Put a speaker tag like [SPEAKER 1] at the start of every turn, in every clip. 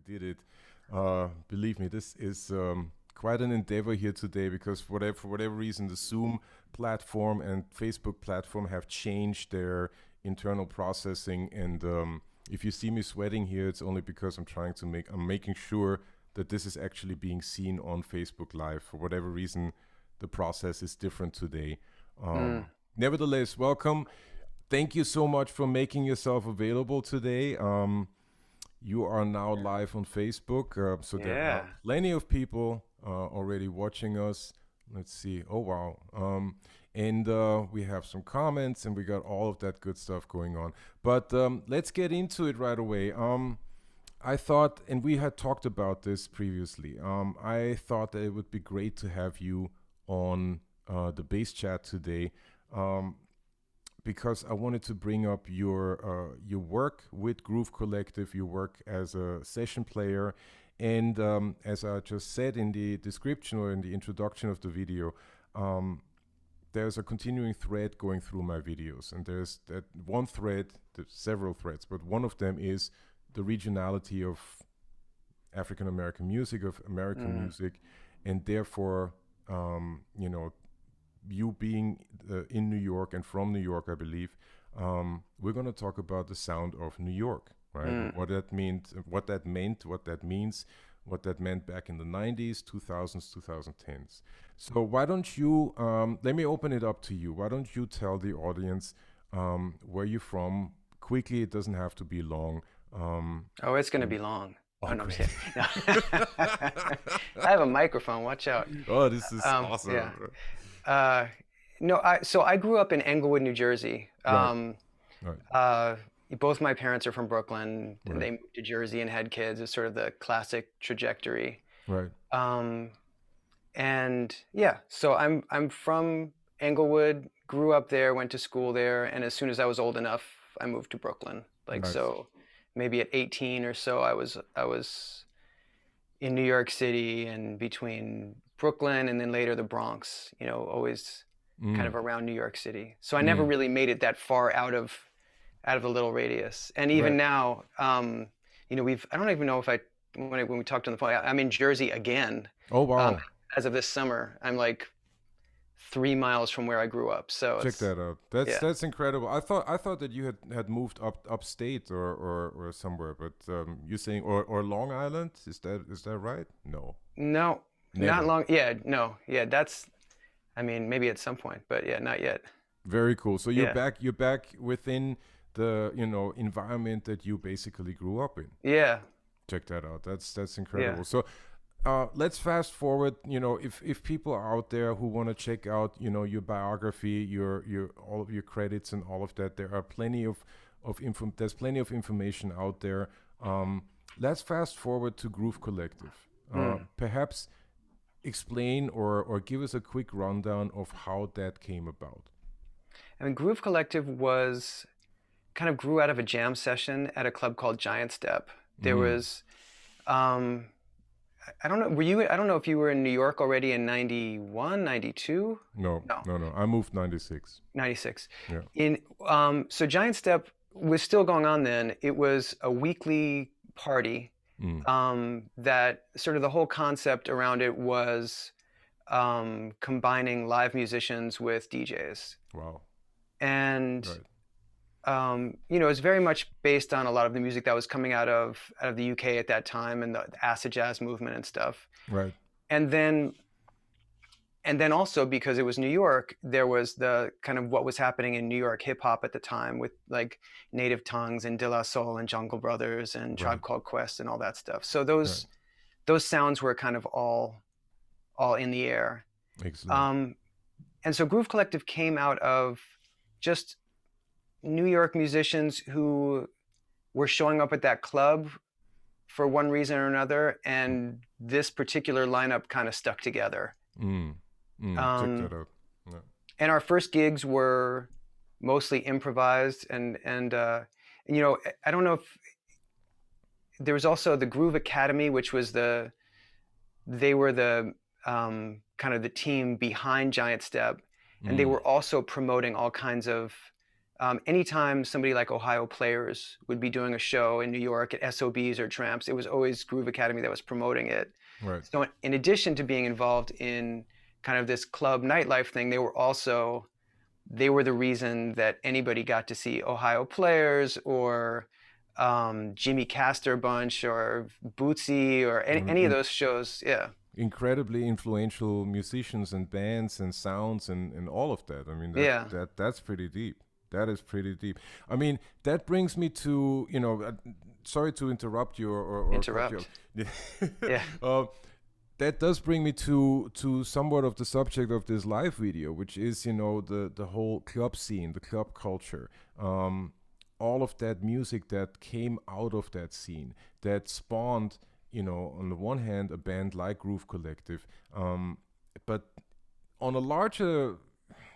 [SPEAKER 1] we did it. Believe me, this is quite an endeavor here today because for whatever reason, the Zoom platform and Facebook platform have changed their internal processing. And if you see me sweating here, it's only because I'm making sure that this is actually being seen on Facebook Live. For whatever reason, the process is different today.
[SPEAKER 2] Mm.
[SPEAKER 1] Nevertheless, welcome. Thank you so much for making yourself available today. You are now live on Facebook, so there are
[SPEAKER 2] Yeah.
[SPEAKER 1] plenty of people already watching us. Let's see. Oh, wow. And we have some comments and we got all of that good stuff going on. But let's get into it right away. I thought, and we had talked about this previously, I thought that it would be great to have you on the bass chat today. Because I wanted to bring up your work with Groove Collective, your work as a session player, and as I just said in the description or in the introduction of the video, there's a continuing thread going through my videos, and there's that one thread, there's several threads, but one of them is the regionality of African American music, of American music, and therefore, you know, you being in New York and from New York, I believe, we're going to talk about the sound of New York, right? What that meant, what that means, what that meant back in the 90s, 2000s, 2010s. So why don't you, let me open it up to you. Why don't you tell the audience where you're from? Quickly, it doesn't have to be long.
[SPEAKER 2] Oh, it's going to be long.
[SPEAKER 1] Oh,
[SPEAKER 2] Oh, no, I'm
[SPEAKER 1] great.
[SPEAKER 2] kidding. No. I have a microphone. Watch out.
[SPEAKER 1] Oh, this is awesome.
[SPEAKER 2] Yeah. No, so I grew up in Englewood, New Jersey.
[SPEAKER 1] Right, right,
[SPEAKER 2] Both my parents are from Brooklyn, and
[SPEAKER 1] right,
[SPEAKER 2] they moved to Jersey and had kids. It's sort of the classic trajectory.
[SPEAKER 1] right,
[SPEAKER 2] Um, and yeah, so I'm from Englewood, grew up there, went to school there, and as soon as I was old enough, I moved to Brooklyn. Like
[SPEAKER 1] nice.
[SPEAKER 2] so, maybe at 18 or so, I was in New York City and between Brooklyn and then later the Bronx. You know, always kind
[SPEAKER 1] Mm,
[SPEAKER 2] of around New York City. So I never
[SPEAKER 1] mm,
[SPEAKER 2] really made it that far out of the little radius. And even
[SPEAKER 1] right.
[SPEAKER 2] now, you know, I don't even know if when we talked on the phone, I'm in Jersey again.
[SPEAKER 1] Oh,
[SPEAKER 2] Um,
[SPEAKER 1] wow.
[SPEAKER 2] as of this summer, I'm like 3 miles from where I grew up. So
[SPEAKER 1] Check
[SPEAKER 2] it's,
[SPEAKER 1] that out. That's
[SPEAKER 2] yeah.
[SPEAKER 1] that's incredible. I thought that you had moved upstate or somewhere, but you're saying or Long Island? Is that right? No,
[SPEAKER 2] No, not
[SPEAKER 1] never.
[SPEAKER 2] long. Yeah, no. Yeah, I mean, maybe at some point, but yeah, not yet.
[SPEAKER 1] Very cool. So you're
[SPEAKER 2] Yeah.
[SPEAKER 1] back. You're back within the environment that you basically grew up in.
[SPEAKER 2] Yeah.
[SPEAKER 1] Check that out. That's
[SPEAKER 2] Yeah.
[SPEAKER 1] incredible. So let's fast forward. If people are out there who want to check out, your biography, your all of your credits and all of that, there are plenty of info. There's plenty of information out there. Let's fast forward to Groove Collective.
[SPEAKER 2] Mm.
[SPEAKER 1] Perhaps explain or give us a quick rundown of how that came about.
[SPEAKER 2] I mean, Groove Collective was kind of grew out of a jam session at a club called Giant Step. There
[SPEAKER 1] Mm.
[SPEAKER 2] was, um, I don't know, I don't know if you were in New York already in 91, 92?
[SPEAKER 1] No,
[SPEAKER 2] No,
[SPEAKER 1] no, no. I moved 96.
[SPEAKER 2] 96.
[SPEAKER 1] Yeah.
[SPEAKER 2] So Giant Step was still going on then. It was a weekly party
[SPEAKER 1] Mm.
[SPEAKER 2] that sort of the whole concept around it was combining live musicians with DJs.
[SPEAKER 1] Wow.
[SPEAKER 2] And
[SPEAKER 1] Right.
[SPEAKER 2] you know, it's very much based on a lot of the music that was coming out of the UK at that time and the acid jazz movement and stuff.
[SPEAKER 1] Right.
[SPEAKER 2] And then also because it was New York, there was the kind of what was happening in New York hip hop at the time with like Native Tongues and De La Soul and Jungle Brothers and
[SPEAKER 1] Right.
[SPEAKER 2] Tribe Called Quest and all that stuff. So
[SPEAKER 1] Right.
[SPEAKER 2] those sounds were kind of all in the air.
[SPEAKER 1] Excellent.
[SPEAKER 2] Um, and so Groove Collective came out of just New York musicians who were showing up at that club for one reason or another, and this particular lineup kind of stuck together.
[SPEAKER 1] Mm. Mm. Check
[SPEAKER 2] Um,
[SPEAKER 1] that out. Yeah.
[SPEAKER 2] and our first gigs were mostly improvised, and you know, I don't know if there was also the Groove Academy, which was they were the kind of the team behind Giant Step, and they
[SPEAKER 1] Mm.
[SPEAKER 2] were also promoting all kinds of anytime somebody like Ohio Players would be doing a show in New York at SOBs or Tramps, it was always Groove Academy that was promoting it.
[SPEAKER 1] Right.
[SPEAKER 2] So in addition to being involved in kind of this club nightlife thing, they were the reason that anybody got to see Ohio Players or Jimmy Castor Bunch or Bootsy or any of those shows. Yeah.
[SPEAKER 1] Incredibly influential musicians and bands and sounds and all of that. I mean,
[SPEAKER 2] Yeah.
[SPEAKER 1] that's pretty deep. That is pretty deep. I mean, that brings me to, sorry to interrupt you or cut
[SPEAKER 2] Interrupt.
[SPEAKER 1] you.
[SPEAKER 2] Yeah.
[SPEAKER 1] That does bring me to somewhat of the subject of this live video, which is, the whole club scene, the club culture. All of that music that came out of that scene that spawned, on the one hand, a band like Groove Collective, but on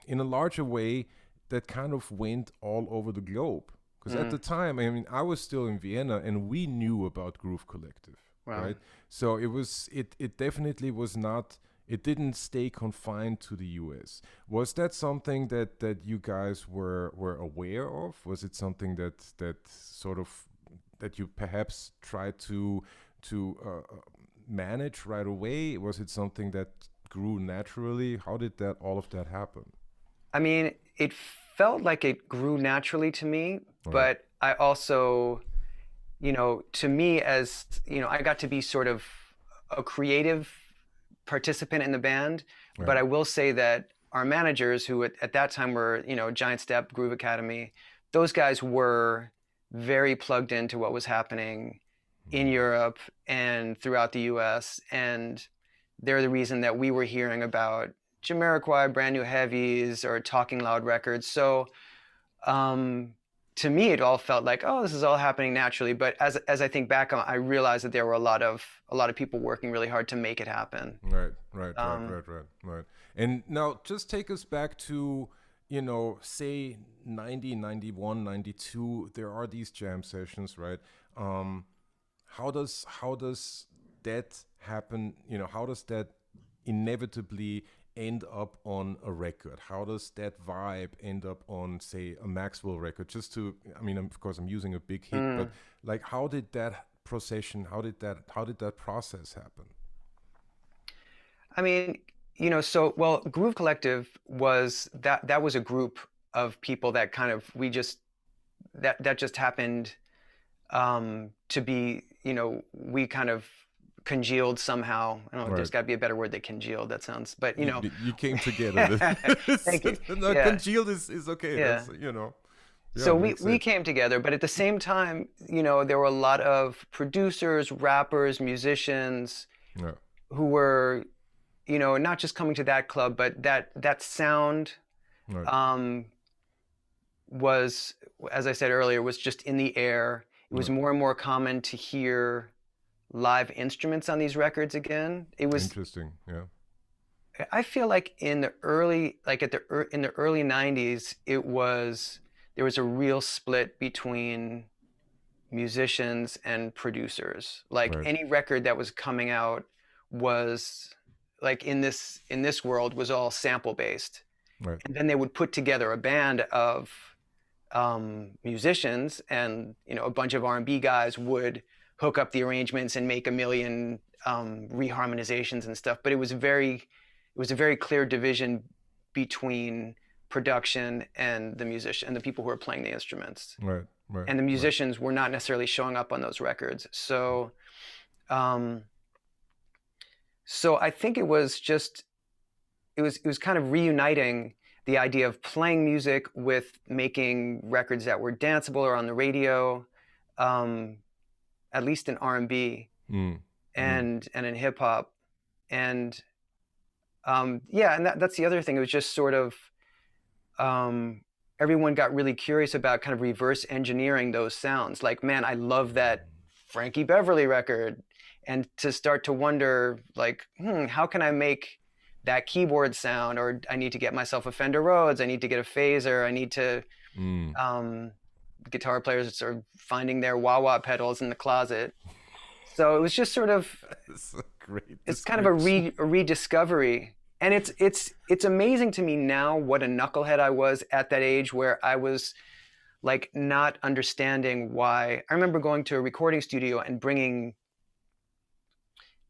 [SPEAKER 1] in a larger way, that kind of went all over the globe. Because at the time, I mean, I was still in Vienna, and we knew about Groove Collective,
[SPEAKER 2] Wow.
[SPEAKER 1] right? So it definitely was not. It didn't stay confined to the U.S. Was that something that you guys were aware of? Was it something that sort of that you perhaps tried to manage right away? Was it something that grew naturally? How did all of that happen?
[SPEAKER 2] I mean, it felt like it grew naturally to me,
[SPEAKER 1] Right.
[SPEAKER 2] but I also, to me, as I got to be sort of a creative participant in the band.
[SPEAKER 1] Right.
[SPEAKER 2] But I will say that our managers, who at that time were, Giant Step, Groove Academy, those guys were very plugged into what was happening in Europe and throughout the US. And they're the reason that we were hearing about Jamiroquai, Brand New Heavies, or Talking Loud Records. So to me, it all felt like, oh, this is all happening naturally. But as I think back on, I realized that there were a lot of people working really hard to make it happen.
[SPEAKER 1] Right. And now just take us back to, say 90, 91, 92, there are these jam sessions, right? How does that happen? How does that inevitably end up on a record? How does that vibe end up on, say, a Maxwell record? Of course I'm using a big hit, but like, how did that procession, how did that process happen?
[SPEAKER 2] I mean, Groove Collective was that was a group of people that kind of that just happened to be, we kind of congealed somehow. I don't know, there's got to be a better word than congealed. That sounds, but
[SPEAKER 1] you came together.
[SPEAKER 2] Thank you.
[SPEAKER 1] No,
[SPEAKER 2] Yeah.
[SPEAKER 1] congealed is okay.
[SPEAKER 2] Yeah.
[SPEAKER 1] That's, Yeah,
[SPEAKER 2] So we came together, but at the same time, there were a lot of producers, rappers, musicians
[SPEAKER 1] Yeah.
[SPEAKER 2] who were, not just coming to that club, but that sound
[SPEAKER 1] Right.
[SPEAKER 2] was, as I said earlier, was just in the air. It was more and more common to hear live instruments on these records again. It was
[SPEAKER 1] Interesting. Yeah.
[SPEAKER 2] I feel like in the early in the early 90s, there was a real split between musicians and producers. Like
[SPEAKER 1] Right.
[SPEAKER 2] any record that was coming out was like in this world was all sample based.
[SPEAKER 1] Right.
[SPEAKER 2] And then they would put together a band of musicians, and a bunch of R&B guys would hook up the arrangements and make a million reharmonizations and stuff. But it was a very clear division between production and the musician and the people who were playing the instruments.
[SPEAKER 1] Right.
[SPEAKER 2] And the musicians were not necessarily showing up on those records. So I think it was kind of reuniting the idea of playing music with making records that were danceable or on the radio, at least in R&B and in hip hop. And and that's the other thing. It was just sort of everyone got really curious about kind of reverse engineering those sounds. Like, man, I love that Frankie Beverly record. And to start to wonder, like, how can I make that keyboard sound? Or I need to get myself a Fender Rhodes. I need to get a phaser. I need to guitar players are finding their wah-wah pedals in the closet. So it was just sort of,
[SPEAKER 1] That's a great
[SPEAKER 2] it's kind of a rediscovery. And it's amazing to me now what a knucklehead I was at that age, where I was like not understanding why. I remember going to a recording studio and bringing,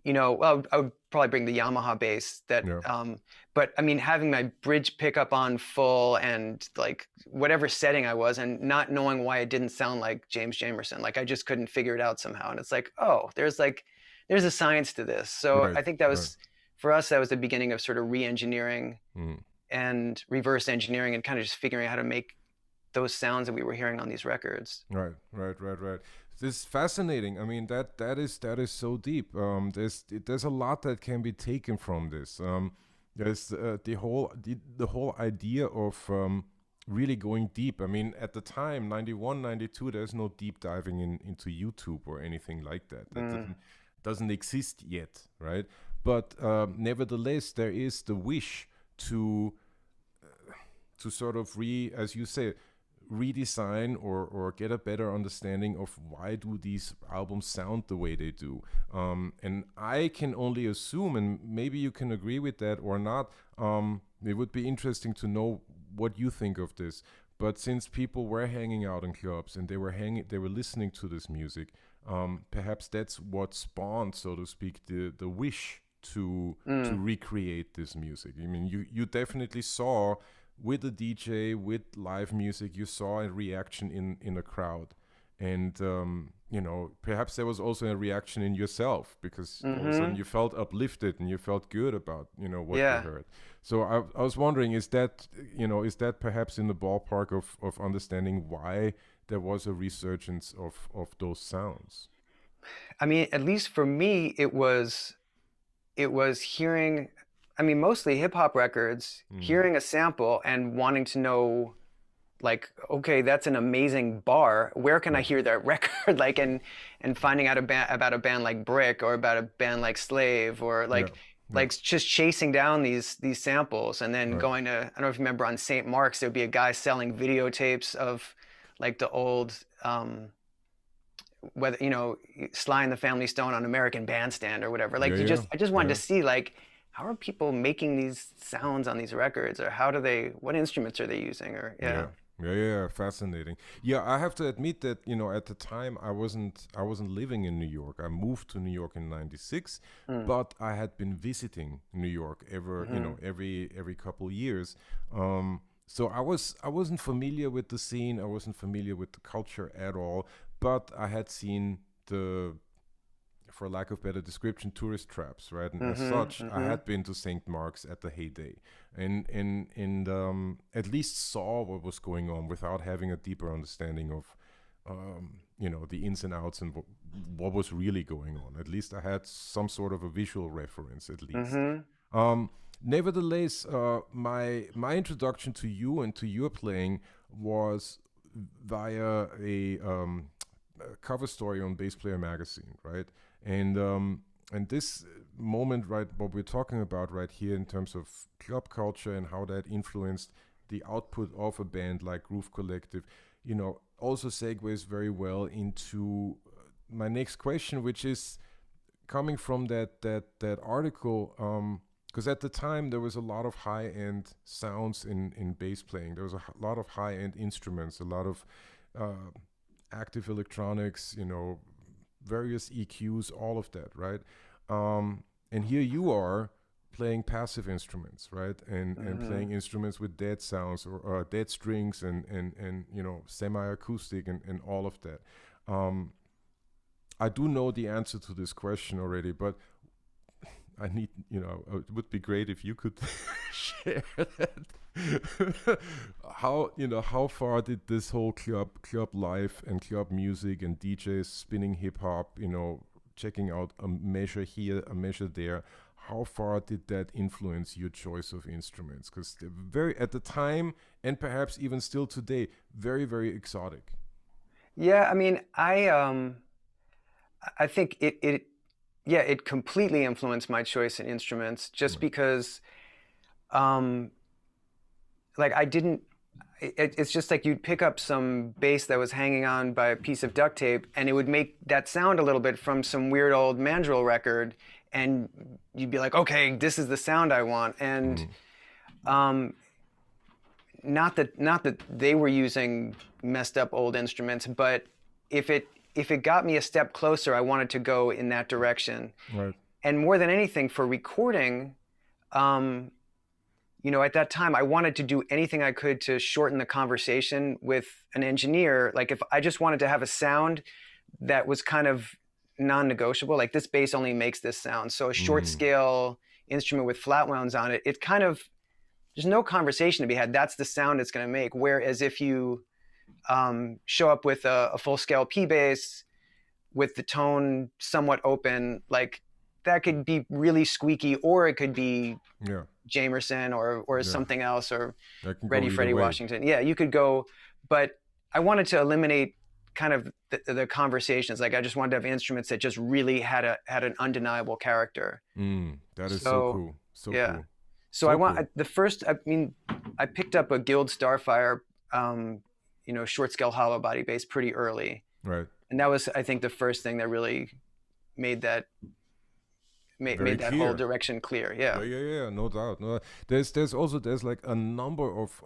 [SPEAKER 2] well, I would probably bring the Yamaha bass
[SPEAKER 1] Yeah.
[SPEAKER 2] but I mean, having my bridge pickup on full and like whatever setting I was, and not knowing why it didn't sound like James Jamerson. Like I just couldn't figure it out somehow. And it's like, oh, there's a science to this. So
[SPEAKER 1] Right.
[SPEAKER 2] I think that
[SPEAKER 1] Right.
[SPEAKER 2] was, for us, that was the beginning of sort of re-engineering
[SPEAKER 1] Mm.
[SPEAKER 2] and reverse engineering and kind of just figuring out how to make those sounds that we were hearing on these records.
[SPEAKER 1] Right, right, right, right. This is fascinating. I mean, that is so deep. There's a lot that can be taken from this. There's the whole idea of really going deep. I mean, at the time, 91, 92, there's no deep diving into YouTube or anything like that. That doesn't exist yet, right? But nevertheless, there is the wish to sort of as you say, redesign or get a better understanding of why do these albums sound the way they do. And I can only assume, and maybe you can agree with that or not, it would be interesting to know what you think of this. But since people were hanging out in clubs and they were listening to this music, perhaps that's what spawned, so to speak, the wish to recreate this music. I mean, you definitely saw with a DJ, with live music, you saw a reaction in a crowd. And, perhaps there was also a reaction in yourself, because all of a sudden you felt uplifted and you felt good about, what you heard. So I was wondering, is that perhaps in the ballpark of understanding why there was a resurgence of those sounds?
[SPEAKER 2] I mean, at least for me, it was hearing, I mean, mostly hip hop records, hearing a sample and wanting to know, like, okay, that's an amazing bar. Where can I hear that record? Like, and finding out about a band like Brick, or about a band like Slave, or like, just chasing down these samples, and then going to, I don't know if you remember, on St. Mark's, there'd be a guy selling videotapes of like the old, whether, Sly and the Family Stone on American Bandstand or whatever. Like I just wanted to see, like, how are people making these sounds on these records, or what instruments are they using, or
[SPEAKER 1] Yeah, fascinating. Yeah, I have to admit that, at the time I wasn't living in New York. I moved to New York in '96, but I had been visiting New York every couple years. So I wasn't familiar with the scene. I wasn't familiar with the culture at all, but I had seen for lack of better description, tourist traps, right? And as such, I had been to St. Mark's at the heyday, and at least saw what was going on without having a deeper understanding of, the ins and outs and what was really going on. At least I had some sort of a visual reference, at least. Nevertheless, my introduction to you and to your playing was via a cover story on Bass Player magazine, right? And this moment, right, what we're talking about right here in terms of club culture and how that influenced the output of a band like Groove Collective, also segues very well into my next question, which is coming from that article. Because at the time there was a lot of high-end sounds in bass playing. There was a lot of high-end instruments, a lot of active electronics, various EQs, all of that, right? And here you are playing passive instruments, right? And playing instruments with dead sounds or dead strings and semi-acoustic and all of that. I do know the answer to this question already, but I need, it would be great if you could share that. How far did this whole club life and club music and DJs spinning hip hop, checking out a measure here, a measure there, how far did that influence your choice of instruments? Because they're very, at the time, and perhaps even still today, very, very exotic.
[SPEAKER 2] Yeah, I mean, I think it completely influenced my choice in instruments, just because, like, it's just like you'd pick up some bass that was hanging on by a piece of duct tape, and it would make that sound a little bit from some weird old mandrel record, and you'd be like, okay, this is the sound I want. And not that they were using messed up old instruments, but if it got me a step closer, I wanted to go in that direction.
[SPEAKER 1] Right.
[SPEAKER 2] And more than anything, for recording, you know, at that time, I wanted to do anything I could to shorten the conversation with an engineer. Like if I just wanted to have a sound that was kind of non-negotiable, like this bass only makes this sound. So a short scale instrument with flat wounds on it, it kind of, there's no conversation to be had. That's the sound it's going to make. Whereas if you show up with a full scale P bass with the tone somewhat open, like that could be really squeaky, or it could be Jamerson or something else, or Ready Freddie Washington. Yeah, you could go, but I wanted to eliminate kind of the conversations. Like I just wanted to have instruments that just really had an undeniable character.
[SPEAKER 1] That is so cool. So cool.
[SPEAKER 2] So I want the first. I mean, I picked up a Guild Starfire, you know, short scale hollow body bass pretty early.
[SPEAKER 1] Right.
[SPEAKER 2] And that was, I think, the first thing that really made that whole direction clear.
[SPEAKER 1] Yeah, no doubt. No, there's also like a number of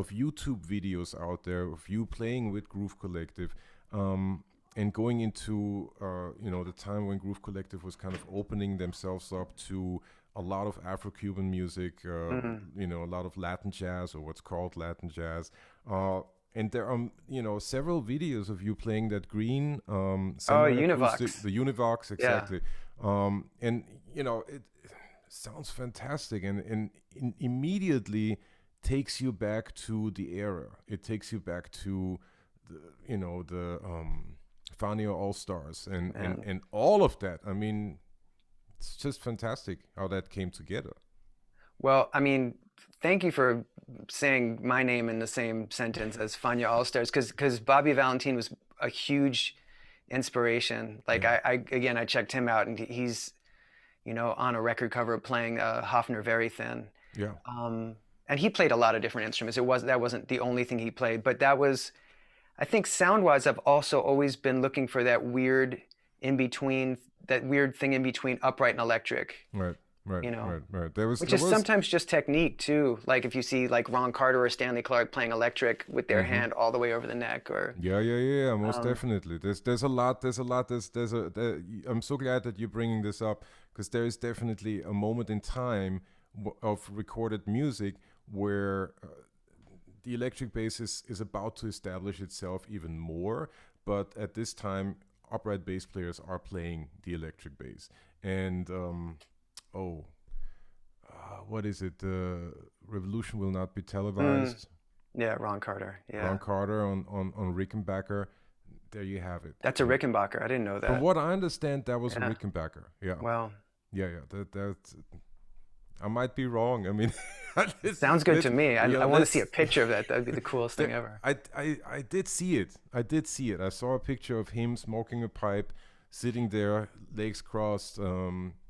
[SPEAKER 1] YouTube videos out there of you playing with Groove Collective, and going into you know, the time when Groove Collective was kind of opening themselves up to a lot of Afro-Cuban music, you know, a lot of Latin jazz, or what's called Latin jazz. And there are, you know, several videos of you playing that green
[SPEAKER 2] Univox.
[SPEAKER 1] The Univox, exactly. And you know, it sounds fantastic, and immediately takes you back to the era. It takes you back to the, you know, the Fania All Stars and all of that. I mean, it's just fantastic how that came together.
[SPEAKER 2] Well, I mean, thank you for saying my name in the same sentence as Fania All Stars, because Bobby Valentin was a huge inspiration. Like I checked him out, and he's, you know, on a record cover playing Hofner Very Thin.
[SPEAKER 1] Yeah.
[SPEAKER 2] And he played a lot of different instruments. That wasn't the only thing he played, but that was, I think sound-wise, I've also always been looking for that weird thing in between upright and electric.
[SPEAKER 1] Right.
[SPEAKER 2] You know,
[SPEAKER 1] right.
[SPEAKER 2] Which is sometimes just technique too. Like if you see like Ron Carter or Stanley Clarke playing electric with their hand all the way over the neck, or
[SPEAKER 1] most definitely. There's a lot. I'm so glad that you're bringing this up, because there is definitely a moment in time of recorded music where the electric bass is about to establish itself even more. But at this time, upright bass players are playing the electric bass, and what is it? Revolution Will Not Be Televised.
[SPEAKER 2] Yeah, Ron Carter. Yeah,
[SPEAKER 1] Ron Carter on Rickenbacker. There you have it.
[SPEAKER 2] That's a Rickenbacker. I didn't know that.
[SPEAKER 1] From what I understand, that was a Rickenbacker. Yeah.
[SPEAKER 2] Well.
[SPEAKER 1] Yeah. That's. I might be wrong. I mean,
[SPEAKER 2] sounds good to me. I want to see a picture of that. That'd be the coolest thing ever.
[SPEAKER 1] I did see it. I saw a picture of him smoking a pipe, sitting there, legs crossed,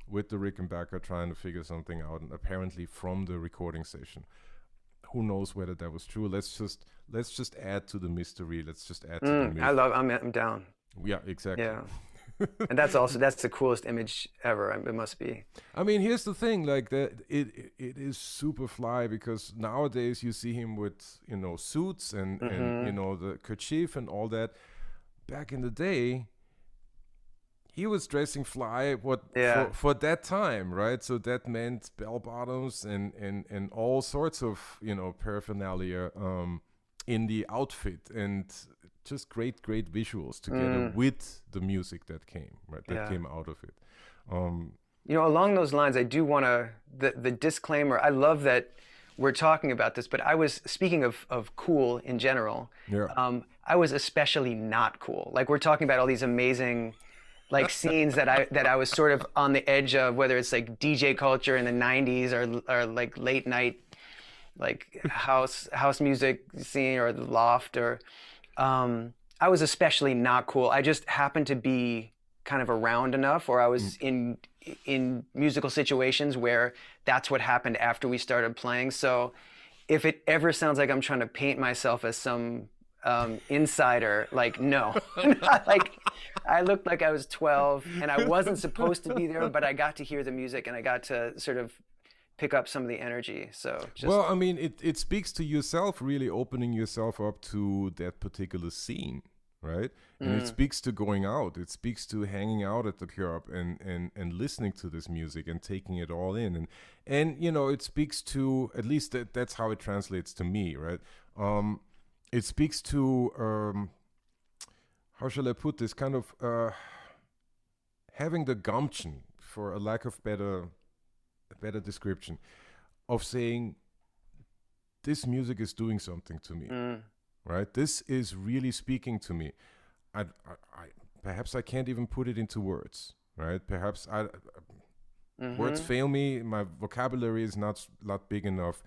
[SPEAKER 1] with the Rickenbacker, trying to figure something out, and apparently from the recording session. Who knows whether that was true? Let's just add to the mystery. Let's just add to the mystery.
[SPEAKER 2] I'm down.
[SPEAKER 1] Yeah, exactly.
[SPEAKER 2] Yeah. And that's the coolest image ever. It must be.
[SPEAKER 1] I mean, here's the thing, like that it is super fly, because nowadays you see him with, you know, suits and you know, the kerchief and all that. Back in the day, he was dressing fly for that time, right? So that meant bell bottoms and all sorts of, you know, paraphernalia in the outfit, and just great visuals together with the music that came out of it.
[SPEAKER 2] You know, along those lines, I do want to, the disclaimer, I love that we're talking about this, but I was, speaking of cool in general, I was especially not cool. Like we're talking about all these amazing like scenes that I was sort of on the edge of, whether it's like DJ culture in the 90s or like late night, like house music scene, or the loft, or I was especially not cool. I just happened to be kind of around enough, or I was in musical situations where that's what happened after we started playing. So if it ever sounds like I'm trying to paint myself as some insider. Like, no, like I looked like I was 12 and I wasn't supposed to be there, but I got to hear the music and I got to sort of pick up some of the energy. So just,
[SPEAKER 1] well, I mean, it speaks to yourself, really opening yourself up to that particular scene, right? And it speaks to going out. It speaks to hanging out at the club and listening to this music and taking it all in. And you know, it speaks to, at least that's how it translates to me, right? It speaks to, how shall I put this, kind of having the gumption, for a lack of a better description, of saying, this music is doing something to me, right? This is really speaking to me. I perhaps I can't even put it into words, right? Perhaps words fail me. My vocabulary is not big enough.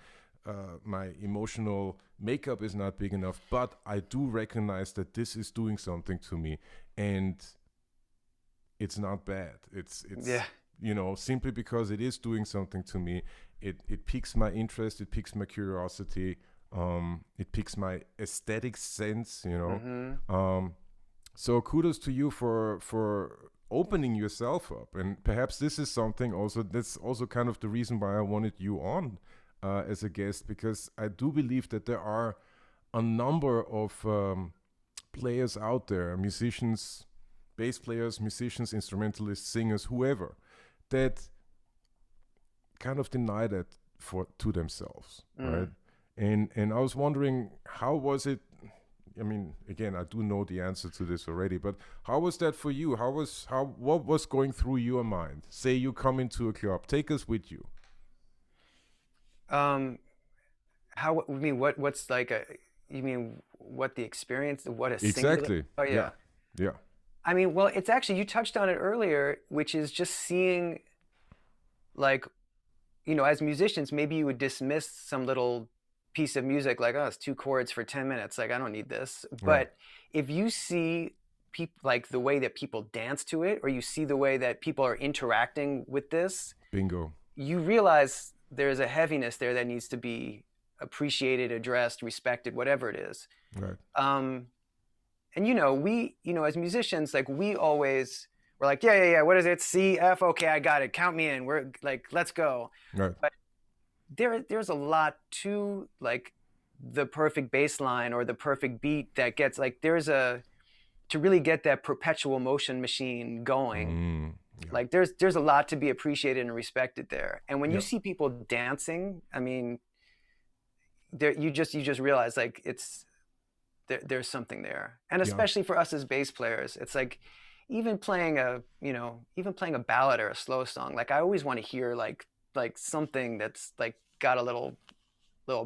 [SPEAKER 1] My emotional makeup is not big enough, but I do recognize that this is doing something to me, and it's not bad. It's
[SPEAKER 2] yeah.
[SPEAKER 1] You know, simply because it is doing something to me, it piques my interest, it piques my curiosity, it piques my aesthetic sense, you know. So kudos to you for opening yourself up, and perhaps this is something also that's also kind of the reason why I wanted you on as a guest, because I do believe that there are a number of players out there, musicians, bass players, musicians, instrumentalists, singers, whoever, that kind of deny that to themselves, right? And I was wondering, how was it? I mean, again, I do know the answer to this already, but how was that for you? What was going through your mind? Say you come into a club, take us with you.
[SPEAKER 2] How, I mean, what's like a, you mean what the experience, what a singular,
[SPEAKER 1] Exactly.
[SPEAKER 2] oh yeah.
[SPEAKER 1] Yeah.
[SPEAKER 2] I mean, well, it's actually, you touched on it earlier, which is just seeing, like, you know, as musicians, maybe you would dismiss some little piece of music like, oh, it's 2 chords for 10 minutes. Like, I don't need this.
[SPEAKER 1] Right.
[SPEAKER 2] But if you see people, like the way that people dance to it, or you see the way that people are interacting with this,
[SPEAKER 1] Bingo.
[SPEAKER 2] you realize there's a heaviness there that needs to be appreciated, addressed, respected, whatever it is.
[SPEAKER 1] Right.
[SPEAKER 2] And, you know, we, you know, as musicians, like we're like, yeah. What is it? C, F. Okay, I got it. Count me in. We're like, let's go.
[SPEAKER 1] Right.
[SPEAKER 2] But there's a lot to like the perfect bass line or the perfect beat that gets like, to really get that perpetual motion machine going.
[SPEAKER 1] Yeah.
[SPEAKER 2] Like there's a lot to be appreciated and respected there. And when you see people dancing, I mean, you just realize like there's something there. And especially for us as bass players, it's like even playing a ballad or a slow song, like I always want to hear like something that's like got a little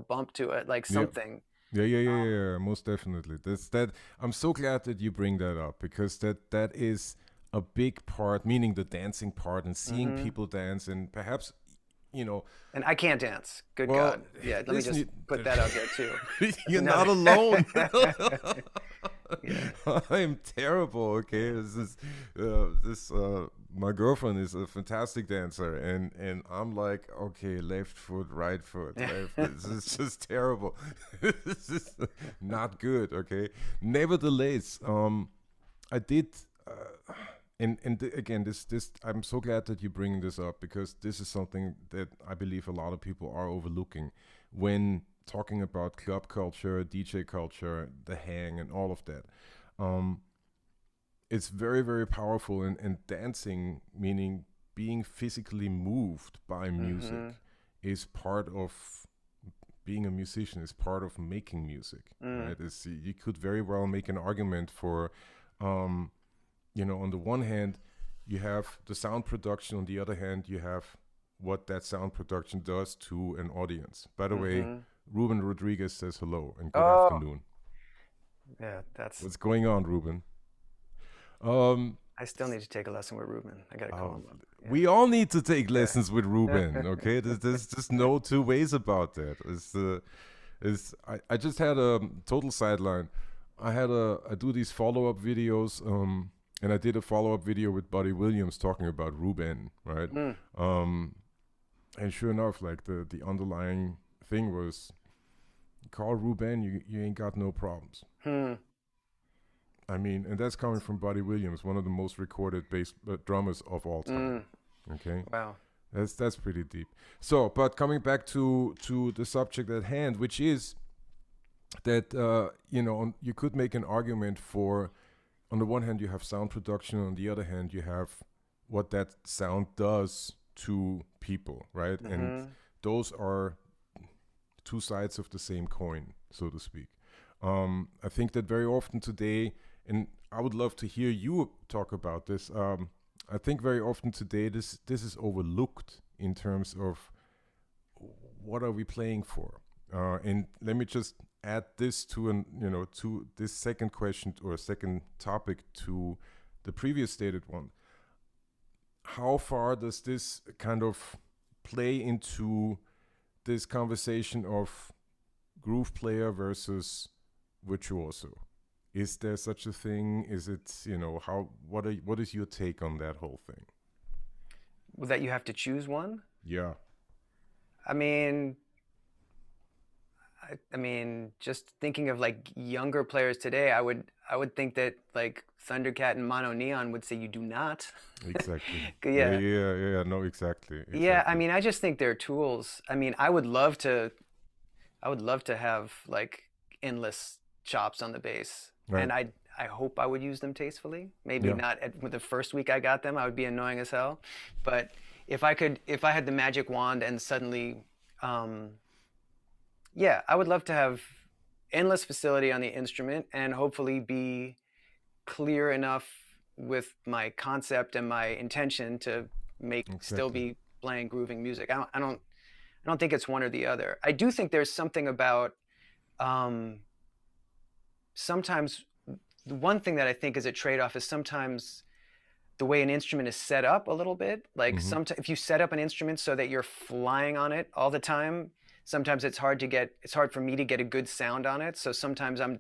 [SPEAKER 2] bump to it, like something.
[SPEAKER 1] Yeah, most definitely. That I'm so glad that you bring that up, because that is a big part, meaning the dancing part and seeing people dance, and perhaps, you know.
[SPEAKER 2] And I can't dance. Good God. Yeah, let me just put that out there too.
[SPEAKER 1] You're not alone. I'm terrible. Okay, my girlfriend is a fantastic dancer, and I'm like, okay, left foot, right foot, left foot. This is just terrible. This is not good. Okay, nevertheless, I did. Again, this I'm so glad that you're bringing this up, because this is something that I believe a lot of people are overlooking when talking about club culture, DJ culture, the hang, and all of that. It's very, very powerful, and dancing, meaning being physically moved by music, is part of being a musician, is part of making music, right? You could very well make an argument for, you know, on the one hand, you have the sound production. On the other hand, you have what that sound production does to an audience. By the way, Ruben Rodriguez says hello and good afternoon.
[SPEAKER 2] Yeah, that's...
[SPEAKER 1] What's going on, Ruben?
[SPEAKER 2] I still need to take a lesson with Ruben. I gotta call him up. Yeah.
[SPEAKER 1] We all need to take lessons with Ruben, okay? There's just no two ways about that. I just had a total sideline. I do these follow-up videos, and I did a follow-up video with Buddy Williams talking about Ruben, right? And sure enough, like the underlying thing was, Carl Ruben, you ain't got no problems.
[SPEAKER 2] Hmm.
[SPEAKER 1] I mean, and that's coming from Buddy Williams, one of the most recorded bass drummers of all time.
[SPEAKER 2] Mm.
[SPEAKER 1] Okay,
[SPEAKER 2] Wow.
[SPEAKER 1] that's pretty deep. So, but coming back to the subject at hand, which is that you could make an argument for, on the one hand you have sound production, on the other hand you have what that sound does to people, right?
[SPEAKER 2] Mm-hmm.
[SPEAKER 1] And those are two sides of the same coin, so to speak. I think that very often today, and I would love to hear you talk about this. I think very often today this is overlooked in terms of what are we playing for. And let me just add this to to this second question or second topic to the previous stated one. How far does this kind of play into this conversation of groove player versus virtuoso? Is there such a thing? Is it, what is your take on that whole thing?
[SPEAKER 2] Well, that you have to choose one?
[SPEAKER 1] Yeah.
[SPEAKER 2] I mean, just thinking of like younger players today, I would think that like Thundercat and Mono Neon would say you do not.
[SPEAKER 1] Exactly.
[SPEAKER 2] Yeah.
[SPEAKER 1] Yeah. No, exactly.
[SPEAKER 2] Yeah, I mean, I just think they're tools. I mean, I would love to have like endless chops on the bass,
[SPEAKER 1] Right.
[SPEAKER 2] and I hope I would use them tastefully. Maybe
[SPEAKER 1] Yeah.
[SPEAKER 2] not with the first week I got them, I would be annoying as hell. But if I had the magic wand and suddenly, um, yeah, I would love to have endless facility on the instrument and hopefully be clear enough with my concept and my intention to still
[SPEAKER 1] Exactly.
[SPEAKER 2] be playing grooving music. I don't think it's one or the other. I do think there's something about um, sometimes the one thing that I think is a trade-off is sometimes the way an instrument is set up a little bit. Like
[SPEAKER 1] Mm-hmm.
[SPEAKER 2] sometimes if you set up an instrument so that you're flying on it all the time, sometimes it's hard for me to get a good sound on it. So sometimes I'm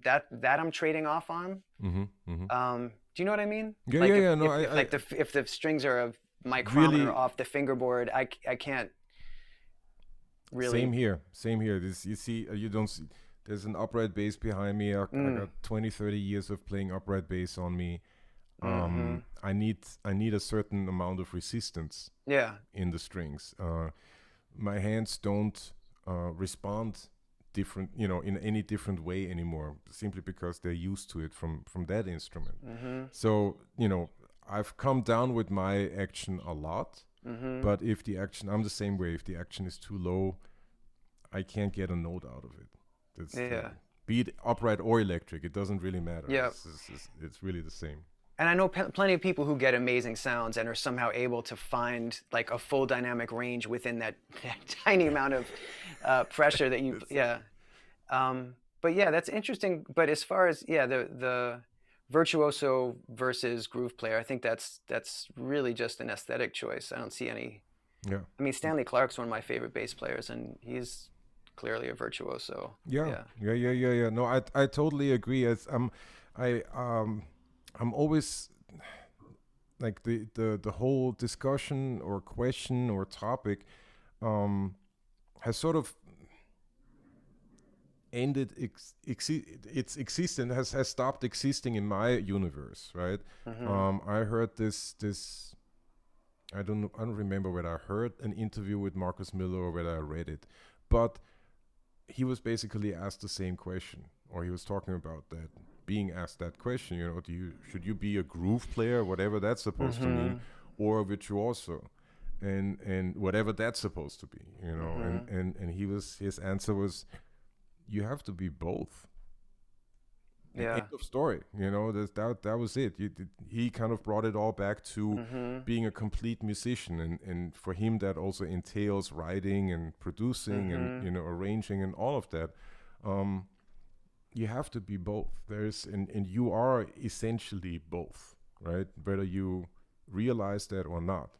[SPEAKER 2] trading off on.
[SPEAKER 1] Mm-hmm. Mm-hmm.
[SPEAKER 2] Do you know what I mean?
[SPEAKER 1] Yeah,
[SPEAKER 2] Like
[SPEAKER 1] yeah,
[SPEAKER 2] if,
[SPEAKER 1] yeah. No,
[SPEAKER 2] if, if like if the strings are a micrometer
[SPEAKER 1] really
[SPEAKER 2] off the fingerboard, I can't
[SPEAKER 1] same
[SPEAKER 2] really.
[SPEAKER 1] here. Same here. This you see, you don't see. There's an upright bass behind me. I
[SPEAKER 2] Mm,
[SPEAKER 1] got 20, 30 years of playing upright bass on me.
[SPEAKER 2] mm-hmm.
[SPEAKER 1] I need a certain amount of resistance
[SPEAKER 2] Yeah.
[SPEAKER 1] in the strings. My hands don't respond different, in any different way anymore, simply because they're used to it from that instrument.
[SPEAKER 2] Mm-hmm.
[SPEAKER 1] So, I've come down with my action a lot,
[SPEAKER 2] Mm-hmm.
[SPEAKER 1] but if the action, I'm the same way. If the action is too low, I can't get a note out of it. That's
[SPEAKER 2] Yeah.
[SPEAKER 1] be it upright or electric, it doesn't really matter.
[SPEAKER 2] Yeah.
[SPEAKER 1] It's really the same.
[SPEAKER 2] And I know plenty of people who get amazing sounds and are somehow able to find like a full dynamic range within that, that tiny amount of pressure that you, yeah. But yeah, that's interesting. But as far as, yeah, the virtuoso versus groove player, I think that's really just an aesthetic choice. I don't see any.
[SPEAKER 1] Yeah.
[SPEAKER 2] I mean, Stanley Clark's one of my favorite bass players, and he's clearly a virtuoso.
[SPEAKER 1] Yeah,
[SPEAKER 2] Yeah.
[SPEAKER 1] yeah. No, I totally agree. I I'm always like the whole discussion or question or topic has sort of ended its existence has stopped existing in my universe, right?
[SPEAKER 2] Mm-hmm.
[SPEAKER 1] I heard this I don't remember whether I heard an interview with Marcus Miller or whether I read it, but he was basically asked the same question, or he was talking about that, being asked that question. Should you be a groove player, whatever that's supposed to
[SPEAKER 2] Mm-hmm.
[SPEAKER 1] mean, or a virtuoso, and whatever that's supposed to be,
[SPEAKER 2] Mm-hmm.
[SPEAKER 1] and his answer was, you have to be both.
[SPEAKER 2] Yeah.
[SPEAKER 1] End of story. That was it. He kind of brought it all back to
[SPEAKER 2] Mm-hmm.
[SPEAKER 1] being a complete musician, and for him that also entails writing and producing and
[SPEAKER 2] Mm-hmm.
[SPEAKER 1] arranging and all of that. Um, you have to be both. And you are essentially both, right? Whether you realize that or not.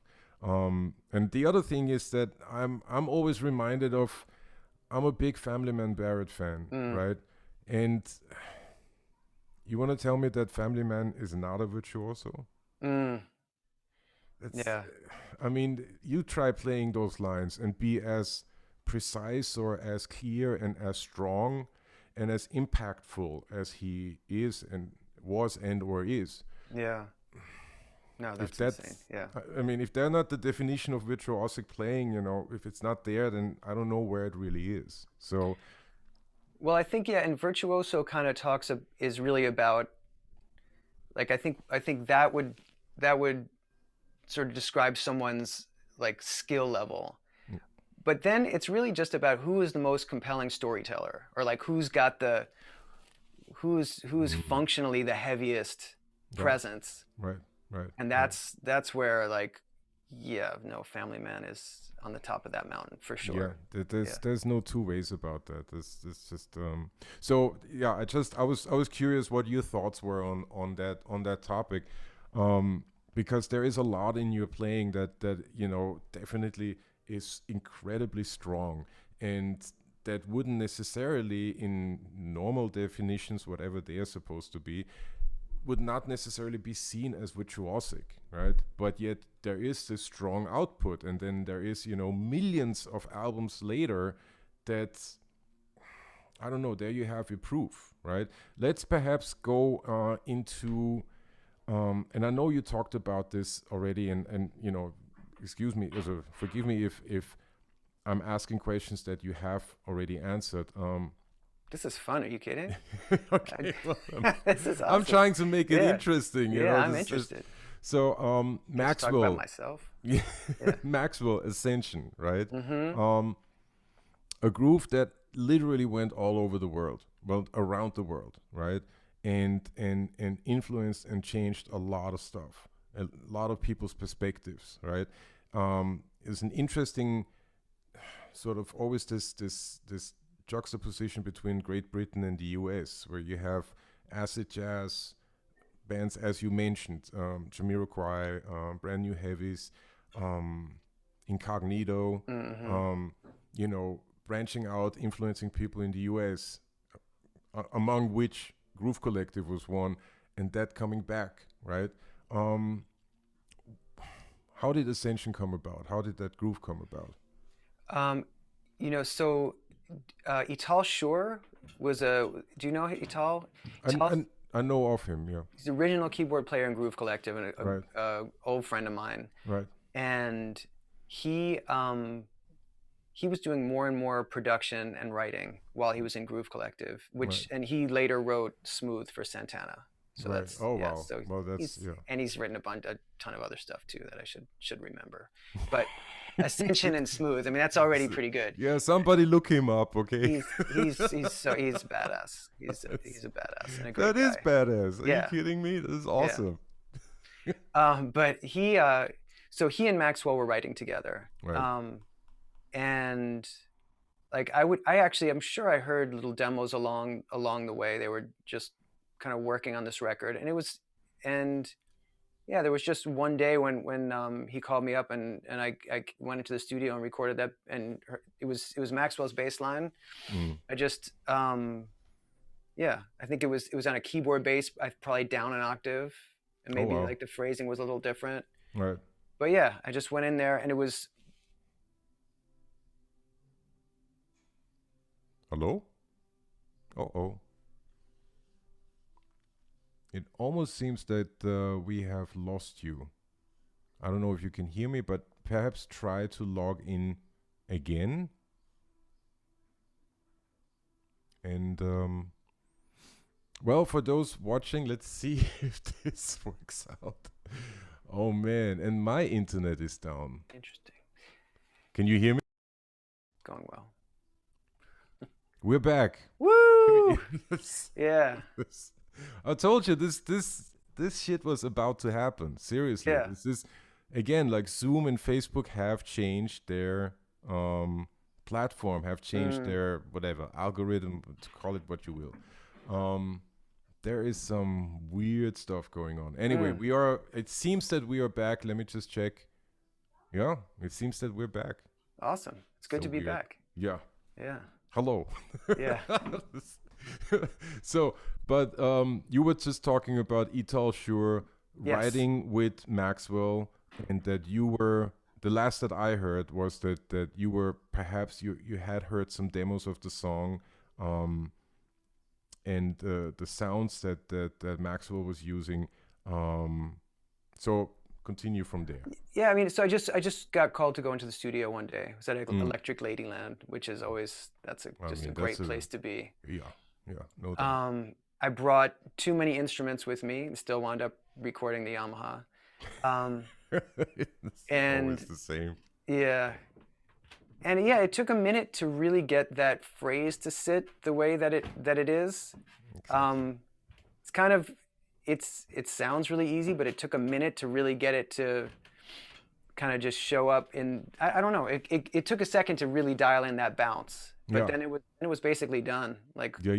[SPEAKER 1] And the other thing is that I'm always reminded of, I'm a big Family Man Barrett fan,
[SPEAKER 2] Mm.
[SPEAKER 1] right? And you want to tell me that Family Man is not a virtuoso?
[SPEAKER 2] Mm.
[SPEAKER 1] That's,
[SPEAKER 2] Yeah.
[SPEAKER 1] I mean, you try playing those lines and be as precise or as clear and as strong and as impactful as he is and was and or is.
[SPEAKER 2] Yeah. No,
[SPEAKER 1] If
[SPEAKER 2] that's insane. Yeah.
[SPEAKER 1] I mean, if they're not the definition of virtuosic playing, you know, if it's not there, then I don't know where it really is. So,
[SPEAKER 2] Well, I think, yeah, and virtuoso kind of is really about, like, I think that would sort of describe someone's like skill level. But then it's really just about who is the most compelling storyteller, or like who's functionally the heaviest presence.
[SPEAKER 1] right.
[SPEAKER 2] And that's where, like, yeah, no, Family Man is on the top of that mountain for sure.
[SPEAKER 1] Yeah, there's no two ways about that. It's just so yeah. I was curious what your thoughts were on that topic, because there is a lot in your playing that you know definitely is incredibly strong, and that wouldn't necessarily, in normal definitions, whatever they are supposed to be, would not necessarily be seen as virtuosic, right? But yet there is this strong output, and then there is, you know, millions of albums later that, I don't know, there you have your proof, right? Let's perhaps go into, and I know you talked about this already, and you know, excuse me, forgive me if I'm asking questions that you have already answered.
[SPEAKER 2] This is fun. Are you kidding?
[SPEAKER 1] Okay, well,
[SPEAKER 2] This is awesome.
[SPEAKER 1] I'm trying to make it interesting. You know,
[SPEAKER 2] I'm interested.
[SPEAKER 1] So
[SPEAKER 2] Maxwell. Talk about myself.
[SPEAKER 1] Yeah. Maxwell Ascension, right?
[SPEAKER 2] Mm-hmm.
[SPEAKER 1] A groove that literally went all over the world, well, around the world, right? And influenced and changed a lot of stuff, a lot of people's perspectives, right? It's an interesting sort of always this juxtaposition between Great Britain and the US, where you have acid jazz bands, as you mentioned, Jamiroquai, Brand New Heavies, Incognito, you know, branching out, influencing people in the US, among which Groove Collective was one, and that coming back, right? How did Ascension come about? How did that groove come about?
[SPEAKER 2] You know, so Ital Shur was do you know Ital?
[SPEAKER 1] I know of him, yeah.
[SPEAKER 2] He's the original keyboard player in Groove Collective, and
[SPEAKER 1] Right.
[SPEAKER 2] a old friend of mine.
[SPEAKER 1] Right.
[SPEAKER 2] And he was doing more and more production and writing while he was in Groove Collective, and he later wrote Smooth for Santana. So
[SPEAKER 1] right.
[SPEAKER 2] that's,
[SPEAKER 1] oh
[SPEAKER 2] yeah,
[SPEAKER 1] wow.
[SPEAKER 2] So
[SPEAKER 1] well, that's
[SPEAKER 2] and he's written a ton of other stuff too that I should remember. But Ascension and Smooth, I mean, that's already pretty good.
[SPEAKER 1] Yeah, somebody look him up, okay?
[SPEAKER 2] He's badass. He's a badass and a great
[SPEAKER 1] That
[SPEAKER 2] guy.
[SPEAKER 1] is badass. Are
[SPEAKER 2] Yeah.
[SPEAKER 1] you kidding me? This is awesome.
[SPEAKER 2] But so he and Maxwell were writing together.
[SPEAKER 1] Right.
[SPEAKER 2] And like I'm sure I heard little demos along the way. They were just kind of working on this record, and there was just one day when he called me up, and I went into the studio and recorded that, and it was Maxwell's bass line. I just I think it was on a keyboard bass, probably down an octave, and maybe like the phrasing was a little different.
[SPEAKER 1] Right.
[SPEAKER 2] But yeah, I just went in there, and it was.
[SPEAKER 1] Hello? Uh-oh. It almost seems that we have lost you. I don't know if you can hear me, but perhaps try to log in again. And, well, for those watching, let's see if this works out. Oh, man. And my internet is down.
[SPEAKER 2] Interesting.
[SPEAKER 1] Can you hear me?
[SPEAKER 2] Going well.
[SPEAKER 1] We're back.
[SPEAKER 2] Woo! Yeah.
[SPEAKER 1] I told you this shit was about to happen. Seriously.
[SPEAKER 2] Yeah.
[SPEAKER 1] This is, again, like Zoom and Facebook have changed their platform, have changed their whatever algorithm, to call it what you will. There is some weird stuff going on. Anyway, it seems that we are back. Let me just check. Yeah, it seems that we're back.
[SPEAKER 2] Awesome. It's good to be back.
[SPEAKER 1] Yeah.
[SPEAKER 2] Yeah.
[SPEAKER 1] Hello.
[SPEAKER 2] Yeah.
[SPEAKER 1] So, but you were just talking about Ital Shur writing with Maxwell, and that you were the last that I heard was that you were perhaps you had heard some demos of the song, um, and the sounds that Maxwell was using. Um, so continue from there.
[SPEAKER 2] Yeah, I mean, so I just got called to go into the studio one day. It was at
[SPEAKER 1] Mm.
[SPEAKER 2] Electric Ladyland, which is always
[SPEAKER 1] I
[SPEAKER 2] just a
[SPEAKER 1] mean,
[SPEAKER 2] great
[SPEAKER 1] that's a
[SPEAKER 2] place to be.
[SPEAKER 1] yeah, yeah, no doubt.
[SPEAKER 2] I brought too many instruments with me and still wound up recording the Yamaha. Um,
[SPEAKER 1] It's always
[SPEAKER 2] and
[SPEAKER 1] the same.
[SPEAKER 2] yeah, and yeah, it took a minute to really get that phrase to sit the way that it is.
[SPEAKER 1] Exactly.
[SPEAKER 2] Um, it's kind of it sounds really easy, but it took a minute to really get it to kind of just show up in I don't know. It took a second to really dial in that bounce, but
[SPEAKER 1] Yeah.
[SPEAKER 2] then it was basically done. Like
[SPEAKER 1] Yeah.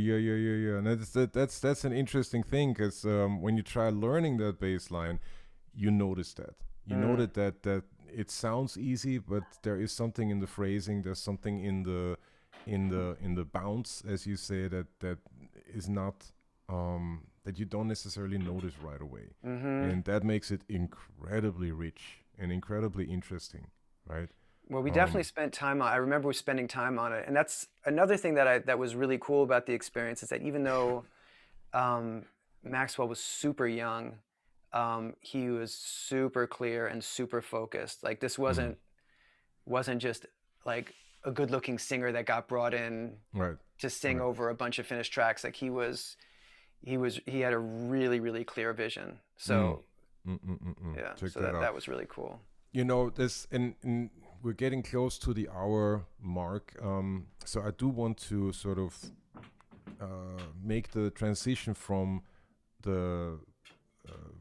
[SPEAKER 1] And that's an interesting thing because when you try learning that bass line, you notice that. You
[SPEAKER 2] mm,
[SPEAKER 1] notice that it sounds easy, but there is something in the phrasing. There's something in the bounce, as you say, that is not that you don't necessarily notice right away,
[SPEAKER 2] hmm
[SPEAKER 1] and that makes it incredibly rich and incredibly interesting, right?
[SPEAKER 2] well, we definitely
[SPEAKER 1] Um,
[SPEAKER 2] spent time on. I remember spending time on it, and that's another thing that was really cool about the experience is that even though um, Maxwell was super young, he was super clear and super focused. Like this
[SPEAKER 1] mhm.
[SPEAKER 2] wasn't just like a good looking singer that got brought in
[SPEAKER 1] Right,
[SPEAKER 2] to sing
[SPEAKER 1] right.
[SPEAKER 2] over a bunch of finished tracks. Like he had a really clear vision.
[SPEAKER 1] Mm.
[SPEAKER 2] So yeah,
[SPEAKER 1] Check
[SPEAKER 2] so
[SPEAKER 1] that out.
[SPEAKER 2] that was really cool.
[SPEAKER 1] This, and we're getting close to the hour mark. So I do want to sort of make the transition from the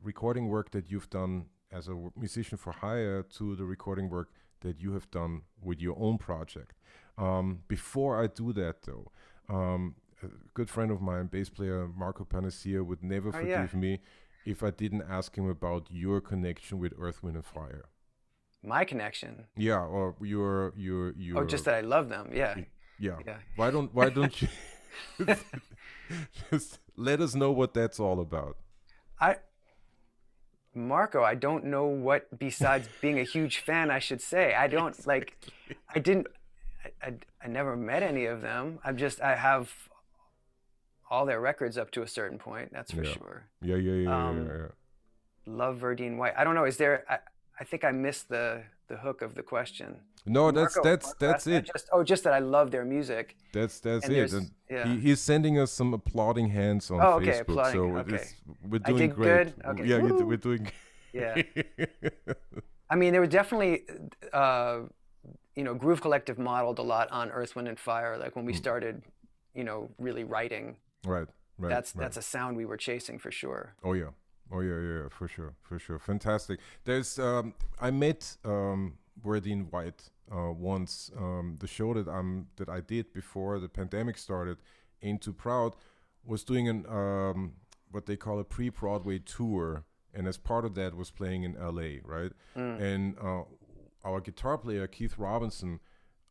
[SPEAKER 1] recording work that you've done as a musician for hire to the recording work that you have done with your own project. Before I do that, though, a good friend of mine, bass player Marco Panacea, would never
[SPEAKER 2] Oh yeah,
[SPEAKER 1] forgive me if I didn't ask him about your connection with Earth, Wind, and Fire.
[SPEAKER 2] my connection.
[SPEAKER 1] Yeah, or
[SPEAKER 2] Oh, just
[SPEAKER 1] your
[SPEAKER 2] that I love them. Yeah,
[SPEAKER 1] yeah.
[SPEAKER 2] yeah.
[SPEAKER 1] Why don't you just let us know what that's all about?
[SPEAKER 2] I Marco, I don't know what besides being a huge fan I should say. I don't like.
[SPEAKER 1] Exactly.
[SPEAKER 2] I didn't. I never met any of them. I have all their records up to a certain point. That's for
[SPEAKER 1] Yeah.
[SPEAKER 2] sure.
[SPEAKER 1] Yeah.
[SPEAKER 2] Um,
[SPEAKER 1] Yeah.
[SPEAKER 2] love Verdine White. I don't know. Is there? I think I missed the hook of the question.
[SPEAKER 1] No,
[SPEAKER 2] Did
[SPEAKER 1] that's that's
[SPEAKER 2] Marco
[SPEAKER 1] that's
[SPEAKER 2] asked that?
[SPEAKER 1] it.
[SPEAKER 2] Just that I love their music.
[SPEAKER 1] That's
[SPEAKER 2] And
[SPEAKER 1] it.
[SPEAKER 2] there's
[SPEAKER 1] And
[SPEAKER 2] yeah.
[SPEAKER 1] he's sending us some applauding hands on
[SPEAKER 2] Oh, okay.
[SPEAKER 1] Facebook.
[SPEAKER 2] Applauding.
[SPEAKER 1] So
[SPEAKER 2] Okay.
[SPEAKER 1] we're
[SPEAKER 2] I
[SPEAKER 1] doing
[SPEAKER 2] did
[SPEAKER 1] great.
[SPEAKER 2] good. Okay.
[SPEAKER 1] Yeah, we're
[SPEAKER 2] Woo.
[SPEAKER 1] doing.
[SPEAKER 2] Yeah. I mean, there were definitely, uh, Groove Collective modeled a lot on Earth, Wind, and Fire. Like when we
[SPEAKER 1] Mm,
[SPEAKER 2] started, really writing,
[SPEAKER 1] right, right, right.
[SPEAKER 2] that's a sound we were chasing for sure.
[SPEAKER 1] Oh yeah. Oh yeah, for sure, for sure. Fantastic. There's I met Wordine White once. The show that I did before the pandemic started, Ain't Too Proud, was doing an what they call a pre-Broadway tour, and as part of that was playing in LA, right?
[SPEAKER 2] Mm.
[SPEAKER 1] And our guitar player Keith Robinson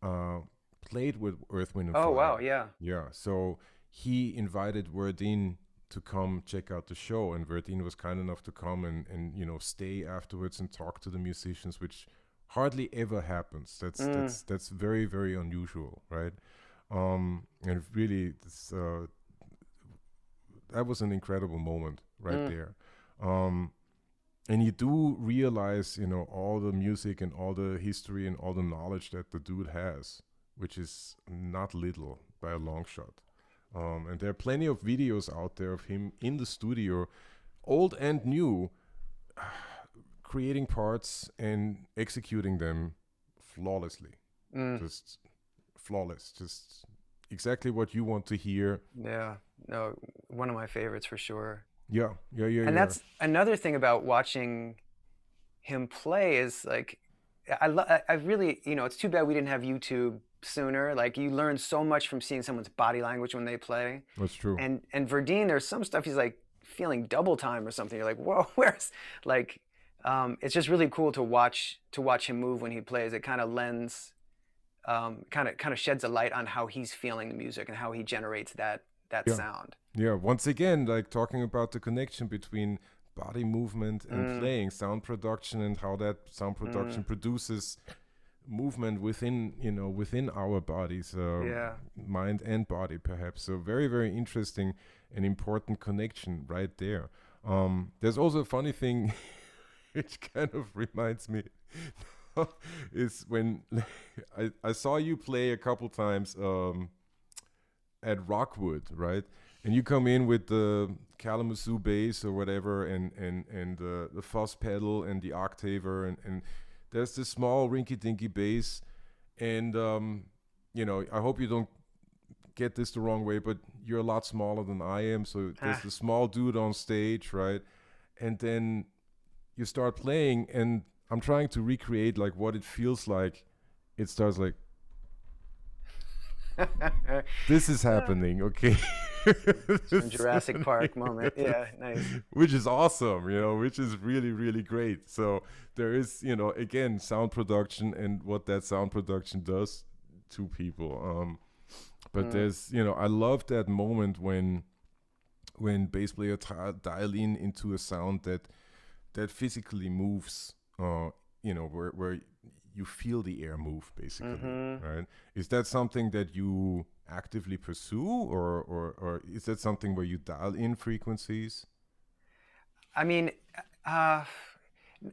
[SPEAKER 1] uh, played with Earth, Wind, and
[SPEAKER 2] Oh wow,
[SPEAKER 1] Fire.
[SPEAKER 2] yeah.
[SPEAKER 1] Yeah, so he invited Wordine to come check out the show, and Verdine was kind enough to come and stay afterwards and talk to the musicians, which hardly ever happens. That's
[SPEAKER 2] Mm.
[SPEAKER 1] that's that's very very unusual, right? And really, that was an incredible moment right
[SPEAKER 2] Mm.
[SPEAKER 1] there. Um, and you do realize, all the music and all the history and all the knowledge that the dude has, which is not little by a long shot. And there are plenty of videos out there of him in the studio, old and new, creating parts and executing them flawlessly.
[SPEAKER 2] Mm.
[SPEAKER 1] Just flawless. Just exactly what you want to hear.
[SPEAKER 2] Yeah. No, one of my favorites for sure.
[SPEAKER 1] Yeah.
[SPEAKER 2] And that's another thing about watching him play is like I really, it's too bad we didn't have YouTube sooner. Like you learn so much from seeing someone's body language when they play.
[SPEAKER 1] That's true.
[SPEAKER 2] And Verdine, there's some stuff he's like feeling double time or something. You're like, whoa, where's like it's just really cool to watch him move when he plays. It kind of lends kind of sheds a light on how he's feeling the music and how he generates that
[SPEAKER 1] Yeah.
[SPEAKER 2] sound.
[SPEAKER 1] Yeah, once again, like talking about the connection between body movement and playing, sound production, and how that sound production produces movement within, within our bodies,
[SPEAKER 2] Yeah.
[SPEAKER 1] mind and body, perhaps. So very, very interesting and important connection right there. There's also a funny thing which kind of reminds me is when I saw you play a couple times at Rockwood, right? And you come in with the Kalamazoo bass or whatever, and the fuzz pedal and the octaver, and there's this small rinky-dinky bass, and I hope you don't get this the wrong way, but you're a lot smaller than I am, so there's the small dude on stage, right? And then you start playing, and I'm trying to recreate like what it feels like. It starts like, this is happening, okay?
[SPEAKER 2] Some Jurassic Park moment. Yeah, nice.
[SPEAKER 1] Which is awesome, which is really, really great. So there is, again, sound production and what that sound production does to people. But there's, I love that moment when bass player dial into a sound that physically moves, where you feel the air move, basically, right? Is that something that you actively pursue, or is that something where you dial in frequencies?
[SPEAKER 2] I mean,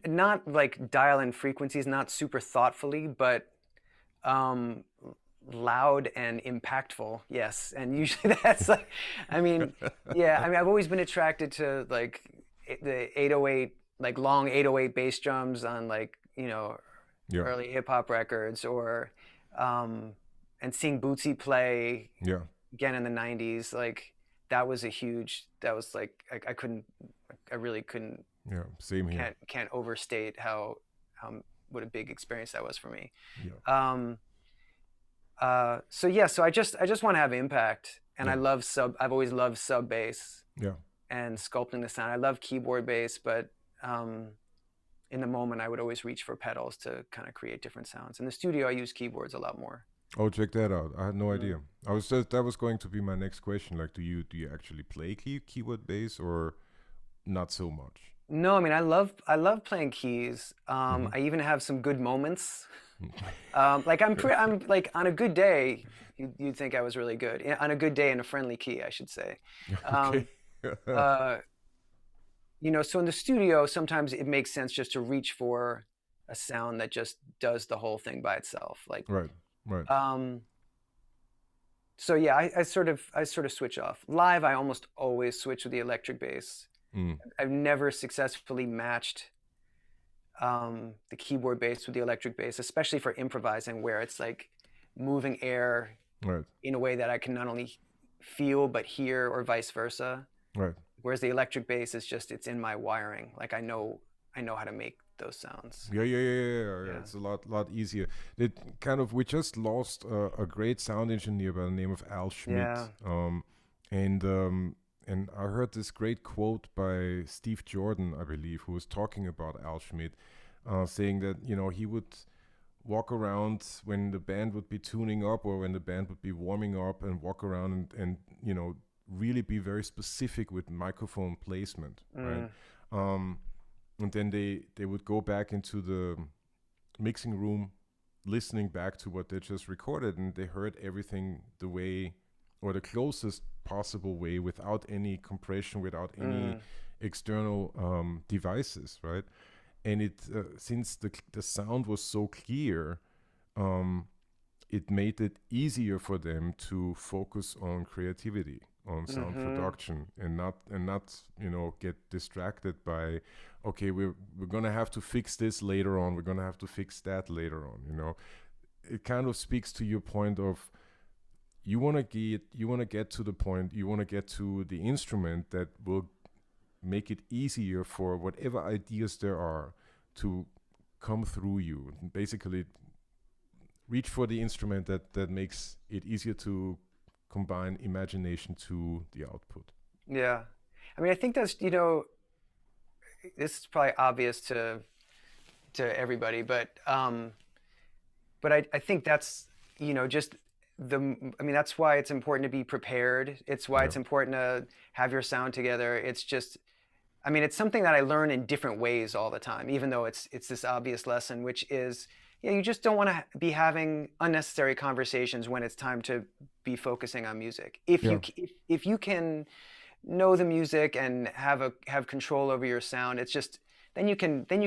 [SPEAKER 2] not like dial in frequencies, not super thoughtfully, but loud and impactful, yes. And usually that's like, yeah, I've always been attracted to like the 808, like long 808 bass drums on like, early hip hop records, or and seeing Bootsy play again in the 90s, like that was like I really couldn't.
[SPEAKER 1] Yeah, same here.
[SPEAKER 2] Can't overstate how what a big experience that was for me.
[SPEAKER 1] Yeah.
[SPEAKER 2] So I just want to have impact, and I've always loved sub bass.
[SPEAKER 1] Yeah.
[SPEAKER 2] And sculpting the sound. I love keyboard bass, but in the moment I would always reach for pedals to kind of create different sounds. In the studio I use keyboards a lot more.
[SPEAKER 1] Oh, check that out. I had no idea. That was going to be my next question. Like, do you actually play keyboard bass, or not so much?
[SPEAKER 2] No, I love playing keys. I even have some good moments. Like I'm like on a good day, you'd think I was really good. On a good day in a friendly key, I should say.
[SPEAKER 1] Okay.
[SPEAKER 2] So in the studio, sometimes it makes sense just to reach for a sound that just does the whole thing by itself. Like,
[SPEAKER 1] right.
[SPEAKER 2] So yeah, I sort of switch off. Live, I almost always switch with the electric bass. I've never successfully matched the keyboard bass with the electric bass, especially for improvising, where it's like moving air in a way that I can not only feel but hear, or vice versa.
[SPEAKER 1] Right.
[SPEAKER 2] Whereas the electric bass is just, it's in my wiring. Like I know how to make those sounds.
[SPEAKER 1] Yeah. It's a lot easier. We just lost a great sound engineer by the name of Al Schmidt.
[SPEAKER 2] Yeah.
[SPEAKER 1] And I heard this great quote by Steve Jordan, I believe, who was talking about Al Schmidt, saying that, he would walk around when the band would be tuning up, or when the band would be warming up, and walk around and really be very specific with microphone placement, right? And then they would go back into the mixing room, listening back to what they just recorded, and they heard everything the way, or the closest possible way, without any compression, without any external devices, right? And it since the sound was so clear, it made it easier for them to focus on creativity, on sound production, and not get distracted by, okay, we're gonna have to fix this later on, we're gonna have to fix that later on. It kind of speaks to your point of, you want to get to the point, you want to get to the instrument that will make it easier for whatever ideas there are to come through you. Basically, reach for the instrument that makes it easier to combine imagination to the output.
[SPEAKER 2] Yeah. I think that's, this is probably obvious to everybody, but I think that's, just that's why it's important to be prepared. It's why it's important to have your sound together. It's just, I mean, it's something that I learn in different ways all the time, even though it's this obvious lesson, which is, yeah, you just don't want to be having unnecessary conversations when it's time to be focusing on music.
[SPEAKER 1] Yeah.
[SPEAKER 2] If you can know the music and have control over your sound, it's just then you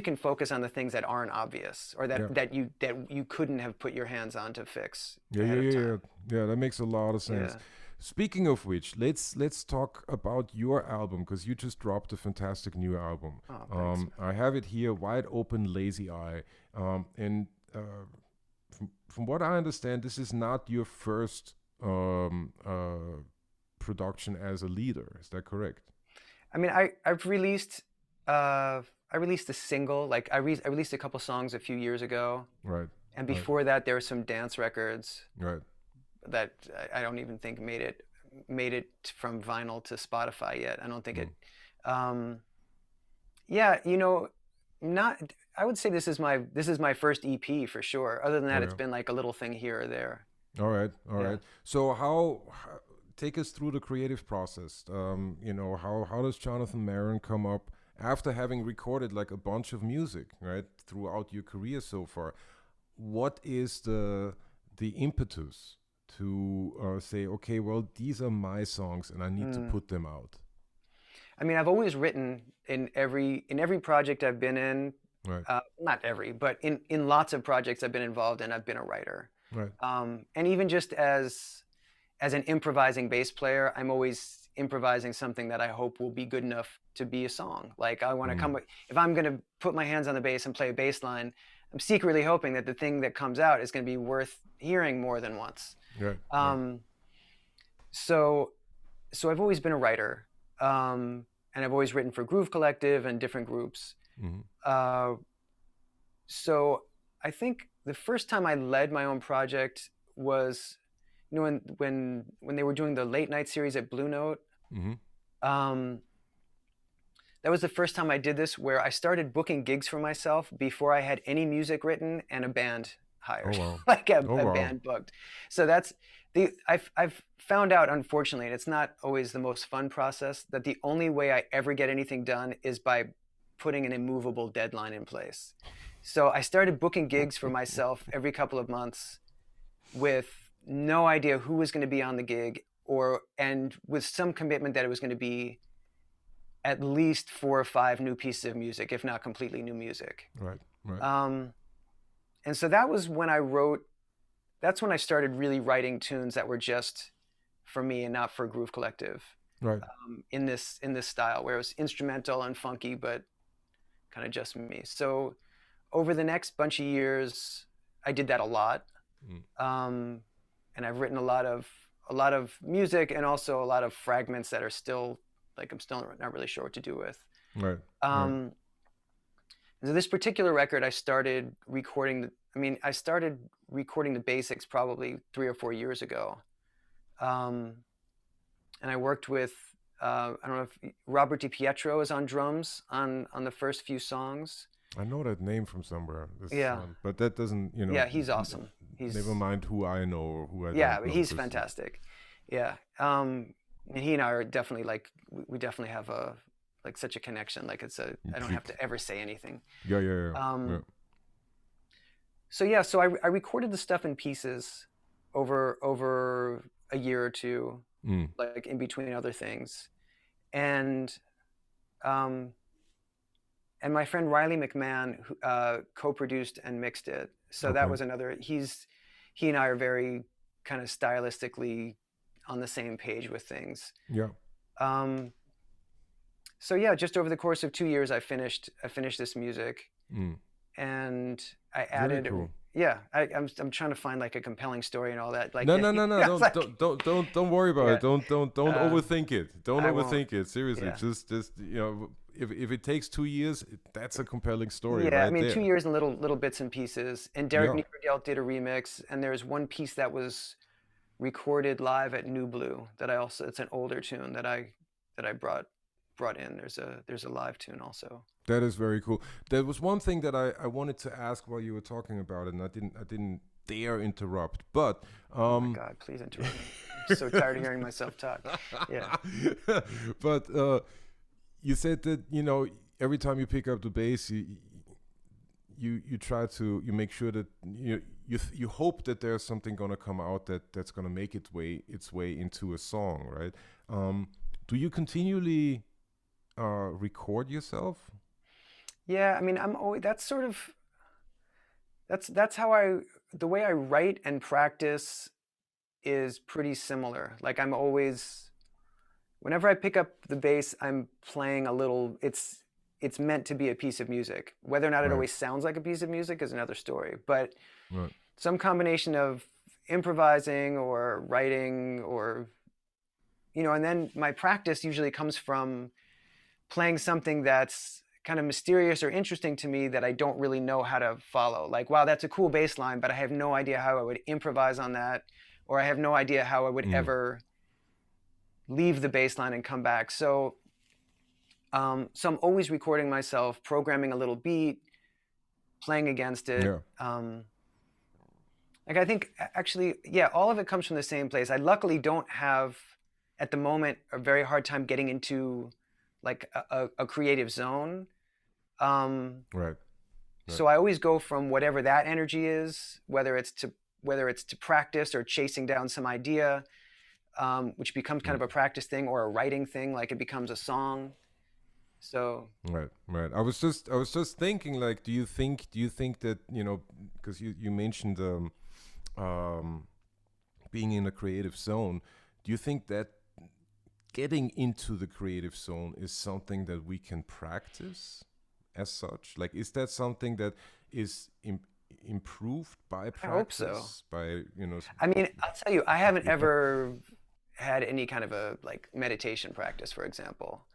[SPEAKER 2] can focus on the things that aren't obvious or
[SPEAKER 1] Yeah.
[SPEAKER 2] that you couldn't have put your hands on to fix
[SPEAKER 1] Yeah,
[SPEAKER 2] ahead
[SPEAKER 1] yeah,
[SPEAKER 2] of
[SPEAKER 1] yeah,
[SPEAKER 2] time.
[SPEAKER 1] yeah. Yeah, that makes a lot of sense.
[SPEAKER 2] Yeah.
[SPEAKER 1] Speaking of which, let's talk about your album because you just dropped a fantastic new album.
[SPEAKER 2] Oh, thanks.
[SPEAKER 1] I have it here, Wide Open Lazy Eye, and from what I understand, this is not your first production as a leader. Is that correct?
[SPEAKER 2] I mean, I released a single, like I released a couple songs a few years ago,
[SPEAKER 1] Right.
[SPEAKER 2] and
[SPEAKER 1] Right.
[SPEAKER 2] before that there were some dance records
[SPEAKER 1] Right.
[SPEAKER 2] that I don't even think made it from vinyl to Spotify yet. I don't think it. Yeah, you know, not. I would say this is my first EP for sure. Other than that,
[SPEAKER 1] Oh
[SPEAKER 2] it's
[SPEAKER 1] yeah.
[SPEAKER 2] been like a little thing here or there.
[SPEAKER 1] All right. All
[SPEAKER 2] Yeah.
[SPEAKER 1] right. So take us through the creative process. You know, how does Jonathan Maron come up after having recorded like a bunch of music, right, throughout your career so far? What is the impetus to say, okay, well, these are my songs and I need to put them out?
[SPEAKER 2] I mean, I've always written in every project I've been in.
[SPEAKER 1] Right.
[SPEAKER 2] Not every, but in lots of projects I've been involved in, I've been a writer.
[SPEAKER 1] Right.
[SPEAKER 2] And even just as an improvising bass player, I'm always improvising something that I hope will be good enough to be a song. Like I want to if I'm going to put my hands on the bass and play a bass line, I'm secretly hoping that the thing that comes out is going to be worth hearing more than once.
[SPEAKER 1] Right.
[SPEAKER 2] So I've always been a writer, and I've always written for Groove Collective and different groups. So I think the first time I led my own project was, you know, when they were doing the late night series at Blue Note. That was the first time I did this, where I started booking gigs for myself before I had any music written and a band hired, like a band booked. So that's I've found out, unfortunately, and it's not always the most fun process, that the only way I ever get anything done is by putting an immovable deadline in place. So I started booking gigs for myself every couple of months with no idea who was going to be on the gig, and with some commitment that it was going to be at least 4 or 5 new pieces of music, if not completely new music.
[SPEAKER 1] Right.
[SPEAKER 2] And so that was when that's when I started really writing tunes that were just for me and not for Groove Collective.
[SPEAKER 1] Right.
[SPEAKER 2] In this style, where it was instrumental and funky, but kind of just me. So over the next bunch of years, I did that a lot. And I've written a lot of music, and also a lot of fragments that are still, like, I'm still not really sure what to do with.
[SPEAKER 1] Right.
[SPEAKER 2] So this particular record, I started recording the basics probably 3 or 4 years ago. And I worked with, I don't know if Robert DiPietro is on drums on the first few songs.
[SPEAKER 1] I know that name from somewhere.
[SPEAKER 2] Yeah.
[SPEAKER 1] But that doesn't, you know.
[SPEAKER 2] Yeah, he's awesome.
[SPEAKER 1] Never mind who I know or who I don't
[SPEAKER 2] Yeah,
[SPEAKER 1] know.
[SPEAKER 2] but he's fantastic. Yeah. And he and I are definitely, like, we definitely have such a connection. Like, I don't have to ever say anything.
[SPEAKER 1] Yeah.
[SPEAKER 2] So I recorded the stuff in pieces over a year or two, like in between other things. And my friend Riley McMahon co-produced and mixed it. So that was another, he and I are very kind of stylistically on the same page with things.
[SPEAKER 1] Yeah.
[SPEAKER 2] So yeah, just over the course of 2 years, I finished this music, and I added.
[SPEAKER 1] Very cool.
[SPEAKER 2] Yeah, I'm trying to find like a compelling story and all that. Like
[SPEAKER 1] no.
[SPEAKER 2] like,
[SPEAKER 1] Don't worry about it. Don't overthink it. Don't
[SPEAKER 2] I
[SPEAKER 1] overthink it. Seriously,
[SPEAKER 2] Yeah.
[SPEAKER 1] just you know, if it takes 2 years, that's a compelling story.
[SPEAKER 2] Yeah,
[SPEAKER 1] right
[SPEAKER 2] I mean,
[SPEAKER 1] there.
[SPEAKER 2] 2 years and little bits and pieces. And Derek Niedergelt did a remix, and there's one piece that was recorded live at New Blue that it's an older tune that I brought in. There's a live tune also.
[SPEAKER 1] That is very cool. There was one thing that I wanted to ask while you were talking about it, and I didn't dare interrupt. But
[SPEAKER 2] oh my God, please interrupt me. I'm so tired of hearing myself talk. Yeah.
[SPEAKER 1] But you said that every time you pick up the bass, you try to you make sure that you hope that there's something gonna come out that's gonna make its way into a song, right? Do you continually record yourself?
[SPEAKER 2] Yeah, I mean, I'm always that's sort of that's how the way I write and practice is pretty similar. Like I'm always whenever I pick up the bass, I'm playing a little. It's meant to be a piece of music. Whether or not it
[SPEAKER 1] Right,
[SPEAKER 2] always sounds like a piece of music is another story. But
[SPEAKER 1] right.
[SPEAKER 2] some combination of improvising or writing or and then my practice usually comes from playing something that's kind of mysterious or interesting to me that I don't really know how to follow. Like, wow, that's a cool bass line, but I have no idea how I would improvise on that, or I have no idea how I would
[SPEAKER 1] Mm.
[SPEAKER 2] ever leave the bass line and come back. So I'm always recording myself, programming a little beat, playing against it.
[SPEAKER 1] Yeah.
[SPEAKER 2] Like I think actually, yeah, all of it comes from the same place. I luckily don't have, at the moment, a very hard time getting into like a creative zone. Um,
[SPEAKER 1] Right. Right.
[SPEAKER 2] so I always go from whatever that energy is, whether it's to practice or chasing down some idea, which becomes kind
[SPEAKER 1] Mm.
[SPEAKER 2] of a practice thing or a writing thing, like it becomes a song. So
[SPEAKER 1] Right, right. I was just thinking, like, do you think that because you mentioned um, being in a creative zone, do you think that getting into the creative zone is something that we can practice as such? Like, is that something that is improved by
[SPEAKER 2] I hope so.
[SPEAKER 1] practice, by
[SPEAKER 2] I mean, I'll tell you, I haven't ever had any kind of a like meditation practice, for example.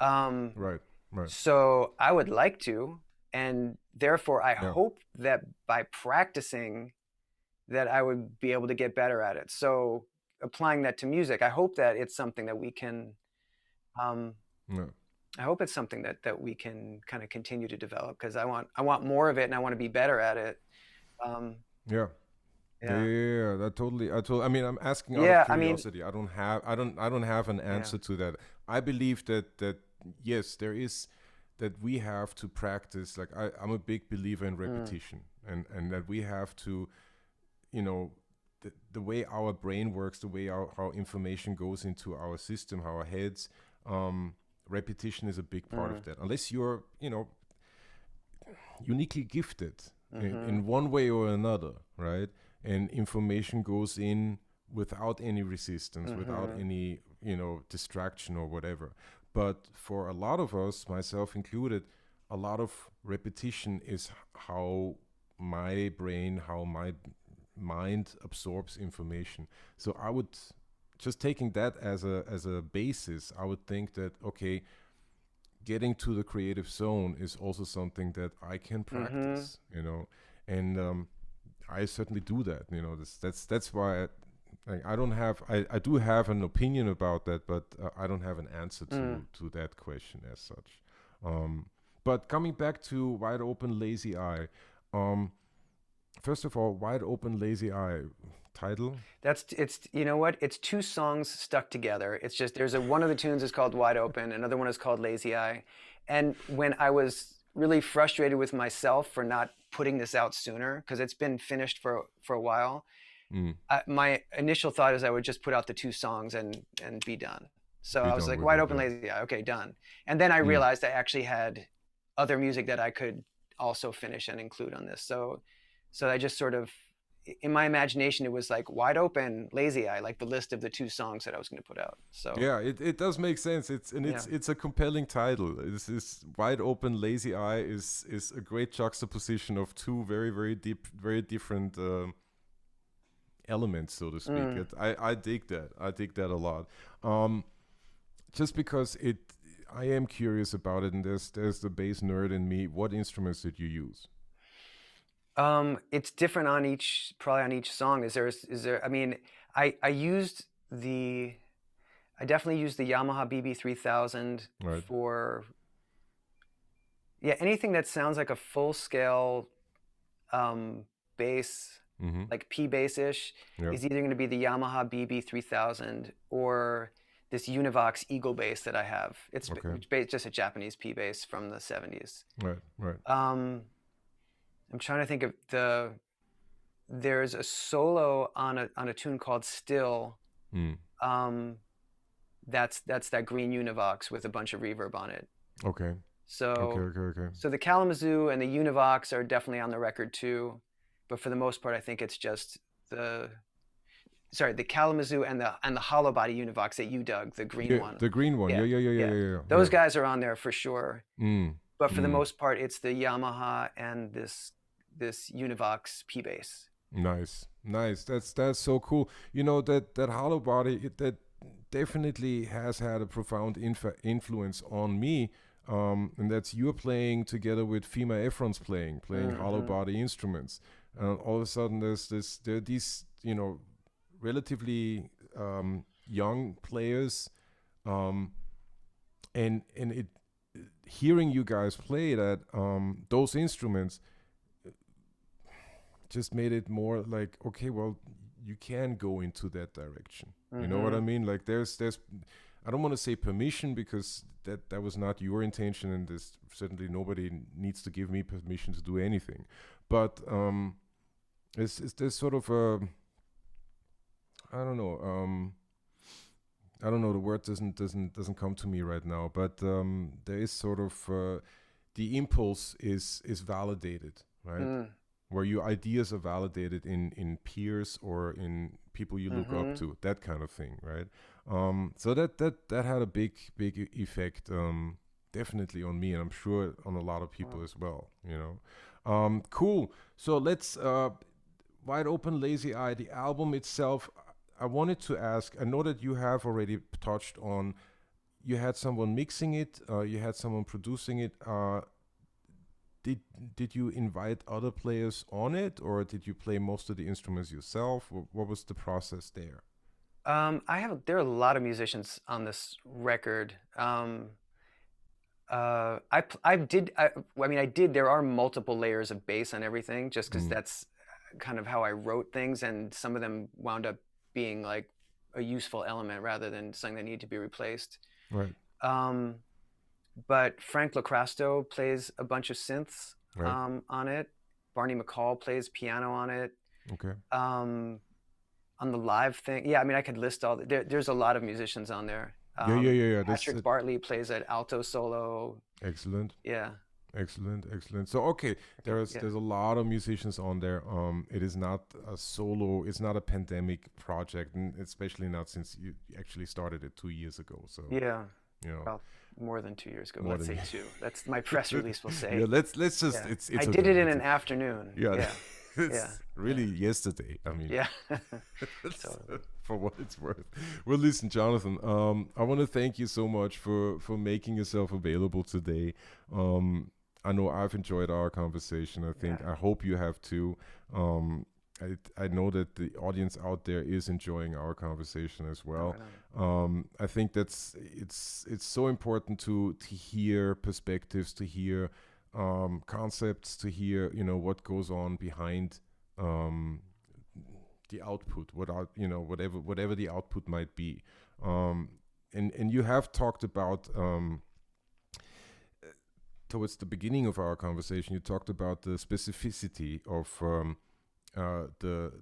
[SPEAKER 2] Um,
[SPEAKER 1] right, right,
[SPEAKER 2] so I would like to, and therefore I
[SPEAKER 1] yeah,
[SPEAKER 2] hope that by practicing that I would be able to get better at it. So applying that to music, I hope that it's something that we can um,
[SPEAKER 1] yeah,
[SPEAKER 2] I hope it's something that we can kind of continue to develop because I want more of it and I want to be better at it. Um,
[SPEAKER 1] yeah. Yeah,
[SPEAKER 2] yeah.
[SPEAKER 1] yeah, yeah, yeah, that totally. I mean, I'm asking out of
[SPEAKER 2] Yeah, I mean,
[SPEAKER 1] curiosity. I don't have an
[SPEAKER 2] yeah.
[SPEAKER 1] answer to that. I believe that yes, there is that we have to practice. Like I'm a big believer in
[SPEAKER 2] Mm,
[SPEAKER 1] repetition, and that we have to, you know, the way our brain works, the way how information goes into our system, our heads. Repetition is a big part of
[SPEAKER 2] mm,
[SPEAKER 1] that. Unless you're, uniquely gifted
[SPEAKER 2] mm-hmm,
[SPEAKER 1] in one way or another, right? And information goes in without any resistance, without
[SPEAKER 2] mm-hmm,
[SPEAKER 1] any, distraction or whatever. But for a lot of us, myself included, a lot of repetition is how my brain, how my mind absorbs information. So I would just taking that as a basis, I would think that okay, getting to the creative zone is also something that I can
[SPEAKER 2] mm-hmm,
[SPEAKER 1] practice, and I certainly do that. That's why I don't have I do have an opinion about that, but I don't have an answer
[SPEAKER 2] mm.
[SPEAKER 1] to that question as such. Um, but coming back to wide open lazy eye, um, first of all, wide open lazy eye title.
[SPEAKER 2] It's you know what? It's two songs stuck together. It's just there's a one of the tunes is called Wide Open, another one is called Lazy Eye. And when I was really frustrated with myself for not putting this out sooner, because it's been finished for a while,
[SPEAKER 1] Mm,
[SPEAKER 2] my initial thought is I would just put out the two songs and be done. So
[SPEAKER 1] be
[SPEAKER 2] I was
[SPEAKER 1] done
[SPEAKER 2] like,
[SPEAKER 1] with
[SPEAKER 2] Wide
[SPEAKER 1] it.
[SPEAKER 2] Open,
[SPEAKER 1] Yeah.
[SPEAKER 2] Lazy Eye, okay, done. And then I
[SPEAKER 1] Mm,
[SPEAKER 2] realized I actually had other music that I could also finish and include on this. So I just sort of in my imagination, it was like Wide Open, Lazy Eye, like the list of the two songs that I was going to put out. So
[SPEAKER 1] yeah, it does make sense.
[SPEAKER 2] yeah,
[SPEAKER 1] It's a compelling title. This is wide open. Lazy Eye is a great juxtaposition of two very very deep, very different elements, so to speak.
[SPEAKER 2] mm.
[SPEAKER 1] I dig that. I dig that a lot. Um, just because I am curious about it, and there's the bass nerd in me. What instruments did you use?
[SPEAKER 2] It's different on probably on each song. I mean, I used I definitely used the Yamaha BB 3000
[SPEAKER 1] Right.
[SPEAKER 2] for yeah anything that sounds like a full scale um, bass,
[SPEAKER 1] Mm-hmm.
[SPEAKER 2] like P bass ish,
[SPEAKER 1] Yeah.
[SPEAKER 2] is either going to be the Yamaha BB 3000 or this Univox Eagle bass that I have. It's
[SPEAKER 1] Okay.
[SPEAKER 2] just a Japanese P bass from the 70s.
[SPEAKER 1] Right. Right.
[SPEAKER 2] I'm trying to think of there's a solo on a tune called Still.
[SPEAKER 1] Mm.
[SPEAKER 2] Um, that's that green Univox with a bunch of reverb on it.
[SPEAKER 1] Okay. Okay.
[SPEAKER 2] So
[SPEAKER 1] Okay. Okay.
[SPEAKER 2] so the Kalamazoo and the Univox are definitely on the record too, but for the most part, I think it's just the Kalamazoo and the hollow body Univox that you dug, the green
[SPEAKER 1] Yeah,
[SPEAKER 2] one.
[SPEAKER 1] the green one. Yeah.
[SPEAKER 2] Yeah,
[SPEAKER 1] Yeah. Yeah. Yeah.
[SPEAKER 2] yeah.
[SPEAKER 1] Yeah. Yeah.
[SPEAKER 2] Those
[SPEAKER 1] Yeah.
[SPEAKER 2] guys are on there for sure.
[SPEAKER 1] Mm.
[SPEAKER 2] But for the
[SPEAKER 1] Mm.
[SPEAKER 2] most part, it's the Yamaha and this Univox P bass.
[SPEAKER 1] Nice. Nice. That's so cool. You know that hollow body that definitely has had a profound influence on me. And that's you're playing together with Fima Efron's playing hollow
[SPEAKER 2] Mm-hmm.
[SPEAKER 1] body instruments. All of a sudden, there are these relatively young players, um, and it hearing you guys play that those instruments just made it more like, okay, well, you can go into that direction. You know what I
[SPEAKER 2] Mm-hmm.
[SPEAKER 1] mean? Like there's I don't want to say permission because that was not your intention, and there's certainly nobody needs to give me permission to do anything. But it's there's sort of a, I don't know, I don't know, the word doesn't come to me right now, but there is sort of the impulse is validated, right?
[SPEAKER 2] Mm.
[SPEAKER 1] Where your ideas are validated in peers or in people you look up
[SPEAKER 2] Mm-hmm.
[SPEAKER 1] to, that kind of thing, right? So that had a big effect, definitely on me, and I'm sure on a lot of people
[SPEAKER 2] Wow.
[SPEAKER 1] as well. You know, cool. So let's Wide Open Lazy Eye, the album itself. I wanted to ask. I know that you have already touched on. You had someone mixing it. You had someone producing it. Did did you invite other players on it, or did you play most of the instruments yourself? What was the process there?
[SPEAKER 2] There are a lot of musicians on this record. I did. I mean, I did. There are multiple layers of bass on everything, just because
[SPEAKER 1] Mm,
[SPEAKER 2] that's kind of how I wrote things, and some of them wound up being like a useful element rather than something that needed to be replaced.
[SPEAKER 1] right,
[SPEAKER 2] Um, but Frank Locrasto plays a bunch of synths
[SPEAKER 1] right,
[SPEAKER 2] on it. Barney McCall plays piano on it.
[SPEAKER 1] okay.
[SPEAKER 2] Um, on the live thing, yeah, I mean, I could list there's a lot of musicians on there.
[SPEAKER 1] Yeah, yeah, yeah, yeah. That's
[SPEAKER 2] Patrick Bartley plays an alto solo.
[SPEAKER 1] excellent,
[SPEAKER 2] Yeah,
[SPEAKER 1] excellent, excellent. So okay,
[SPEAKER 2] yeah.
[SPEAKER 1] there's a lot of musicians on there. It is not a solo. It's not a pandemic project, and especially not since you actually started it 2 years ago. So
[SPEAKER 2] Yeah,
[SPEAKER 1] you know,
[SPEAKER 2] well, more than 2 years ago.
[SPEAKER 1] more
[SPEAKER 2] Let's
[SPEAKER 1] than
[SPEAKER 2] say two. That's my press release will
[SPEAKER 1] yeah.
[SPEAKER 2] say.
[SPEAKER 1] Let's just
[SPEAKER 2] Yeah, I
[SPEAKER 1] it's
[SPEAKER 2] did
[SPEAKER 1] okay.
[SPEAKER 2] it in
[SPEAKER 1] It's
[SPEAKER 2] an afternoon.
[SPEAKER 1] yeah.
[SPEAKER 2] Yeah, yeah,
[SPEAKER 1] It's
[SPEAKER 2] yeah,
[SPEAKER 1] really yesterday. I mean,
[SPEAKER 2] yeah. Totally.
[SPEAKER 1] for what it's worth. Well, listen, Jonathan. I want to thank you so much for making yourself available today. I know I've enjoyed our conversation.
[SPEAKER 2] Yeah.
[SPEAKER 1] I hope you have too. I know that the audience out there is enjoying our conversation as
[SPEAKER 2] Oh,
[SPEAKER 1] well.
[SPEAKER 2] right on.
[SPEAKER 1] I think it's so important to hear perspectives, to hear concepts, to hear what goes on behind um, the output, whatever the output might be. Um, and you have talked about towards the beginning of our conversation, you talked about the specificity of the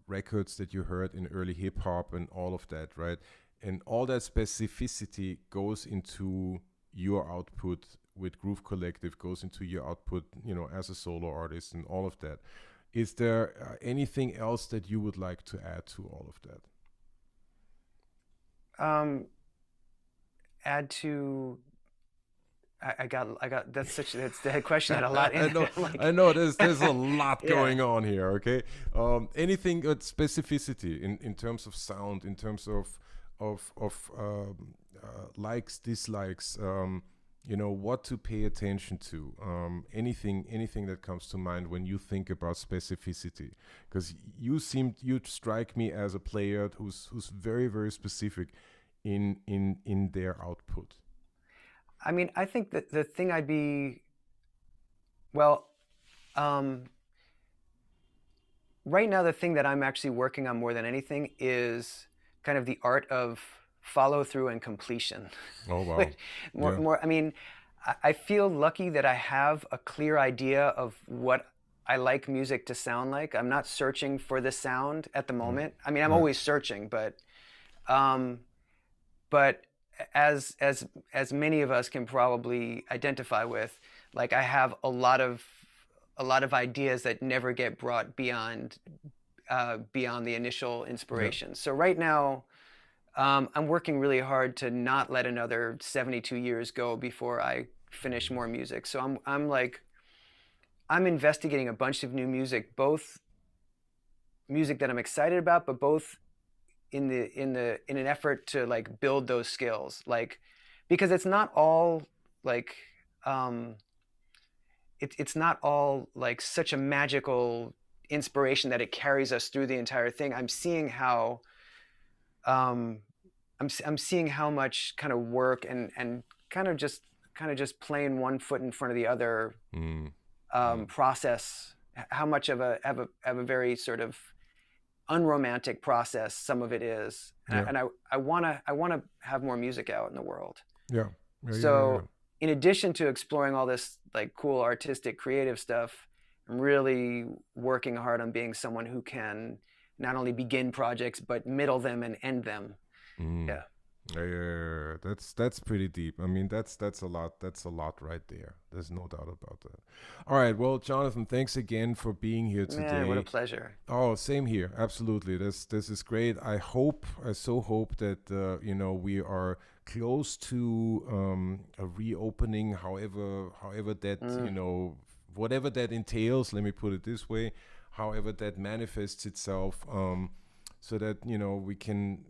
[SPEAKER 1] records that you heard in early hip hop and all of that, right? And all that specificity goes into your output with Groove Collective, goes into your output, as a solo artist and all of that. Is there anything else that you would like to add to all of that?
[SPEAKER 2] Add to. I got. That's the question had a lot in
[SPEAKER 1] I
[SPEAKER 2] it.
[SPEAKER 1] know,
[SPEAKER 2] I'm
[SPEAKER 1] I
[SPEAKER 2] like,
[SPEAKER 1] know. There's a lot
[SPEAKER 2] yeah.
[SPEAKER 1] going on here. Okay, anything with specificity in terms of sound, in terms of likes, dislikes. What to pay attention to. Anything that comes to mind when you think about specificity, because you strike me as a player who's very very specific in their output.
[SPEAKER 2] I mean, I think that the thing I'd be well. Um, right now, the thing that I'm actually working on more than anything is kind of the art of follow through and completion.
[SPEAKER 1] Oh wow. Yeah.
[SPEAKER 2] I mean, I feel lucky that I have a clear idea of what I like music to sound like. I'm not searching for the sound at the moment. I mean, I'm
[SPEAKER 1] Right.
[SPEAKER 2] always searching, um, but as many of us can probably identify with, like I have a lot of ideas that never get brought beyond the initial
[SPEAKER 1] Yeah.
[SPEAKER 2] inspiration. So right now, I'm working really hard to not let another 72 years go before I finish more music. So I'm investigating a bunch of new music, both music that I'm excited about, but both in an effort to like build those skills, like because it's not all like um, it's not all like such a magical inspiration that it carries us through the entire thing. I'm seeing how um, I'm seeing how much kind of work and kind of just playing one foot in front of the other
[SPEAKER 1] Mm. Mm.
[SPEAKER 2] process. How much of a very sort of unromantic process some of it is,
[SPEAKER 1] Yeah.
[SPEAKER 2] and I want to have more music out in the world.
[SPEAKER 1] Yeah. Yeah. Yeah. Yeah.
[SPEAKER 2] So in addition to exploring all this like cool artistic creative stuff, I'm really working hard on being someone who can not only begin projects but middle them and end them.
[SPEAKER 1] Mm.
[SPEAKER 2] Yeah.
[SPEAKER 1] Yeah, yeah, yeah, yeah. That's pretty deep. I mean, that's a lot. That's a lot right there. There's no doubt about that. All right. Well, Jonathan, thanks again for being here
[SPEAKER 2] Man, what a
[SPEAKER 1] today.
[SPEAKER 2] pleasure.
[SPEAKER 1] Oh, same here. Absolutely. This is great. I so hope that we are close to a reopening. However that
[SPEAKER 2] Mm,
[SPEAKER 1] whatever that entails. Let me put it this way. However that manifests itself, so that we can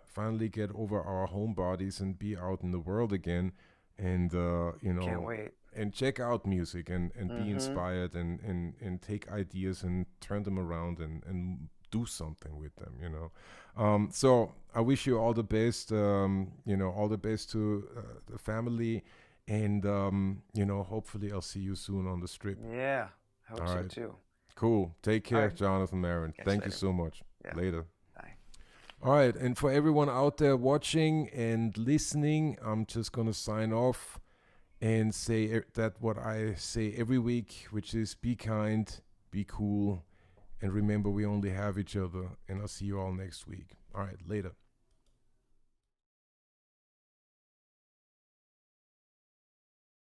[SPEAKER 1] finally get over our home bodies and be out in the world again, and
[SPEAKER 2] can't wait.
[SPEAKER 1] and check out music and be
[SPEAKER 2] Mm-hmm.
[SPEAKER 1] inspired and take ideas and turn them around and do something with them, so I wish you all the best, all the best to the family, and hopefully I'll see you soon on the strip.
[SPEAKER 2] Yeah, I
[SPEAKER 1] All
[SPEAKER 2] hope so
[SPEAKER 1] right.
[SPEAKER 2] too.
[SPEAKER 1] Cool. Take
[SPEAKER 2] All
[SPEAKER 1] care,
[SPEAKER 2] right.
[SPEAKER 1] Jonathan Maron.
[SPEAKER 2] Catch you
[SPEAKER 1] Thank you
[SPEAKER 2] later.
[SPEAKER 1] so much.
[SPEAKER 2] Yeah.
[SPEAKER 1] Later.
[SPEAKER 2] Bye.
[SPEAKER 1] All right, and for everyone out there watching and listening, I'm just going to sign off and say that what I say every week, which is be kind, be cool, and remember we only have each other. And I'll see you all next week. All right, later.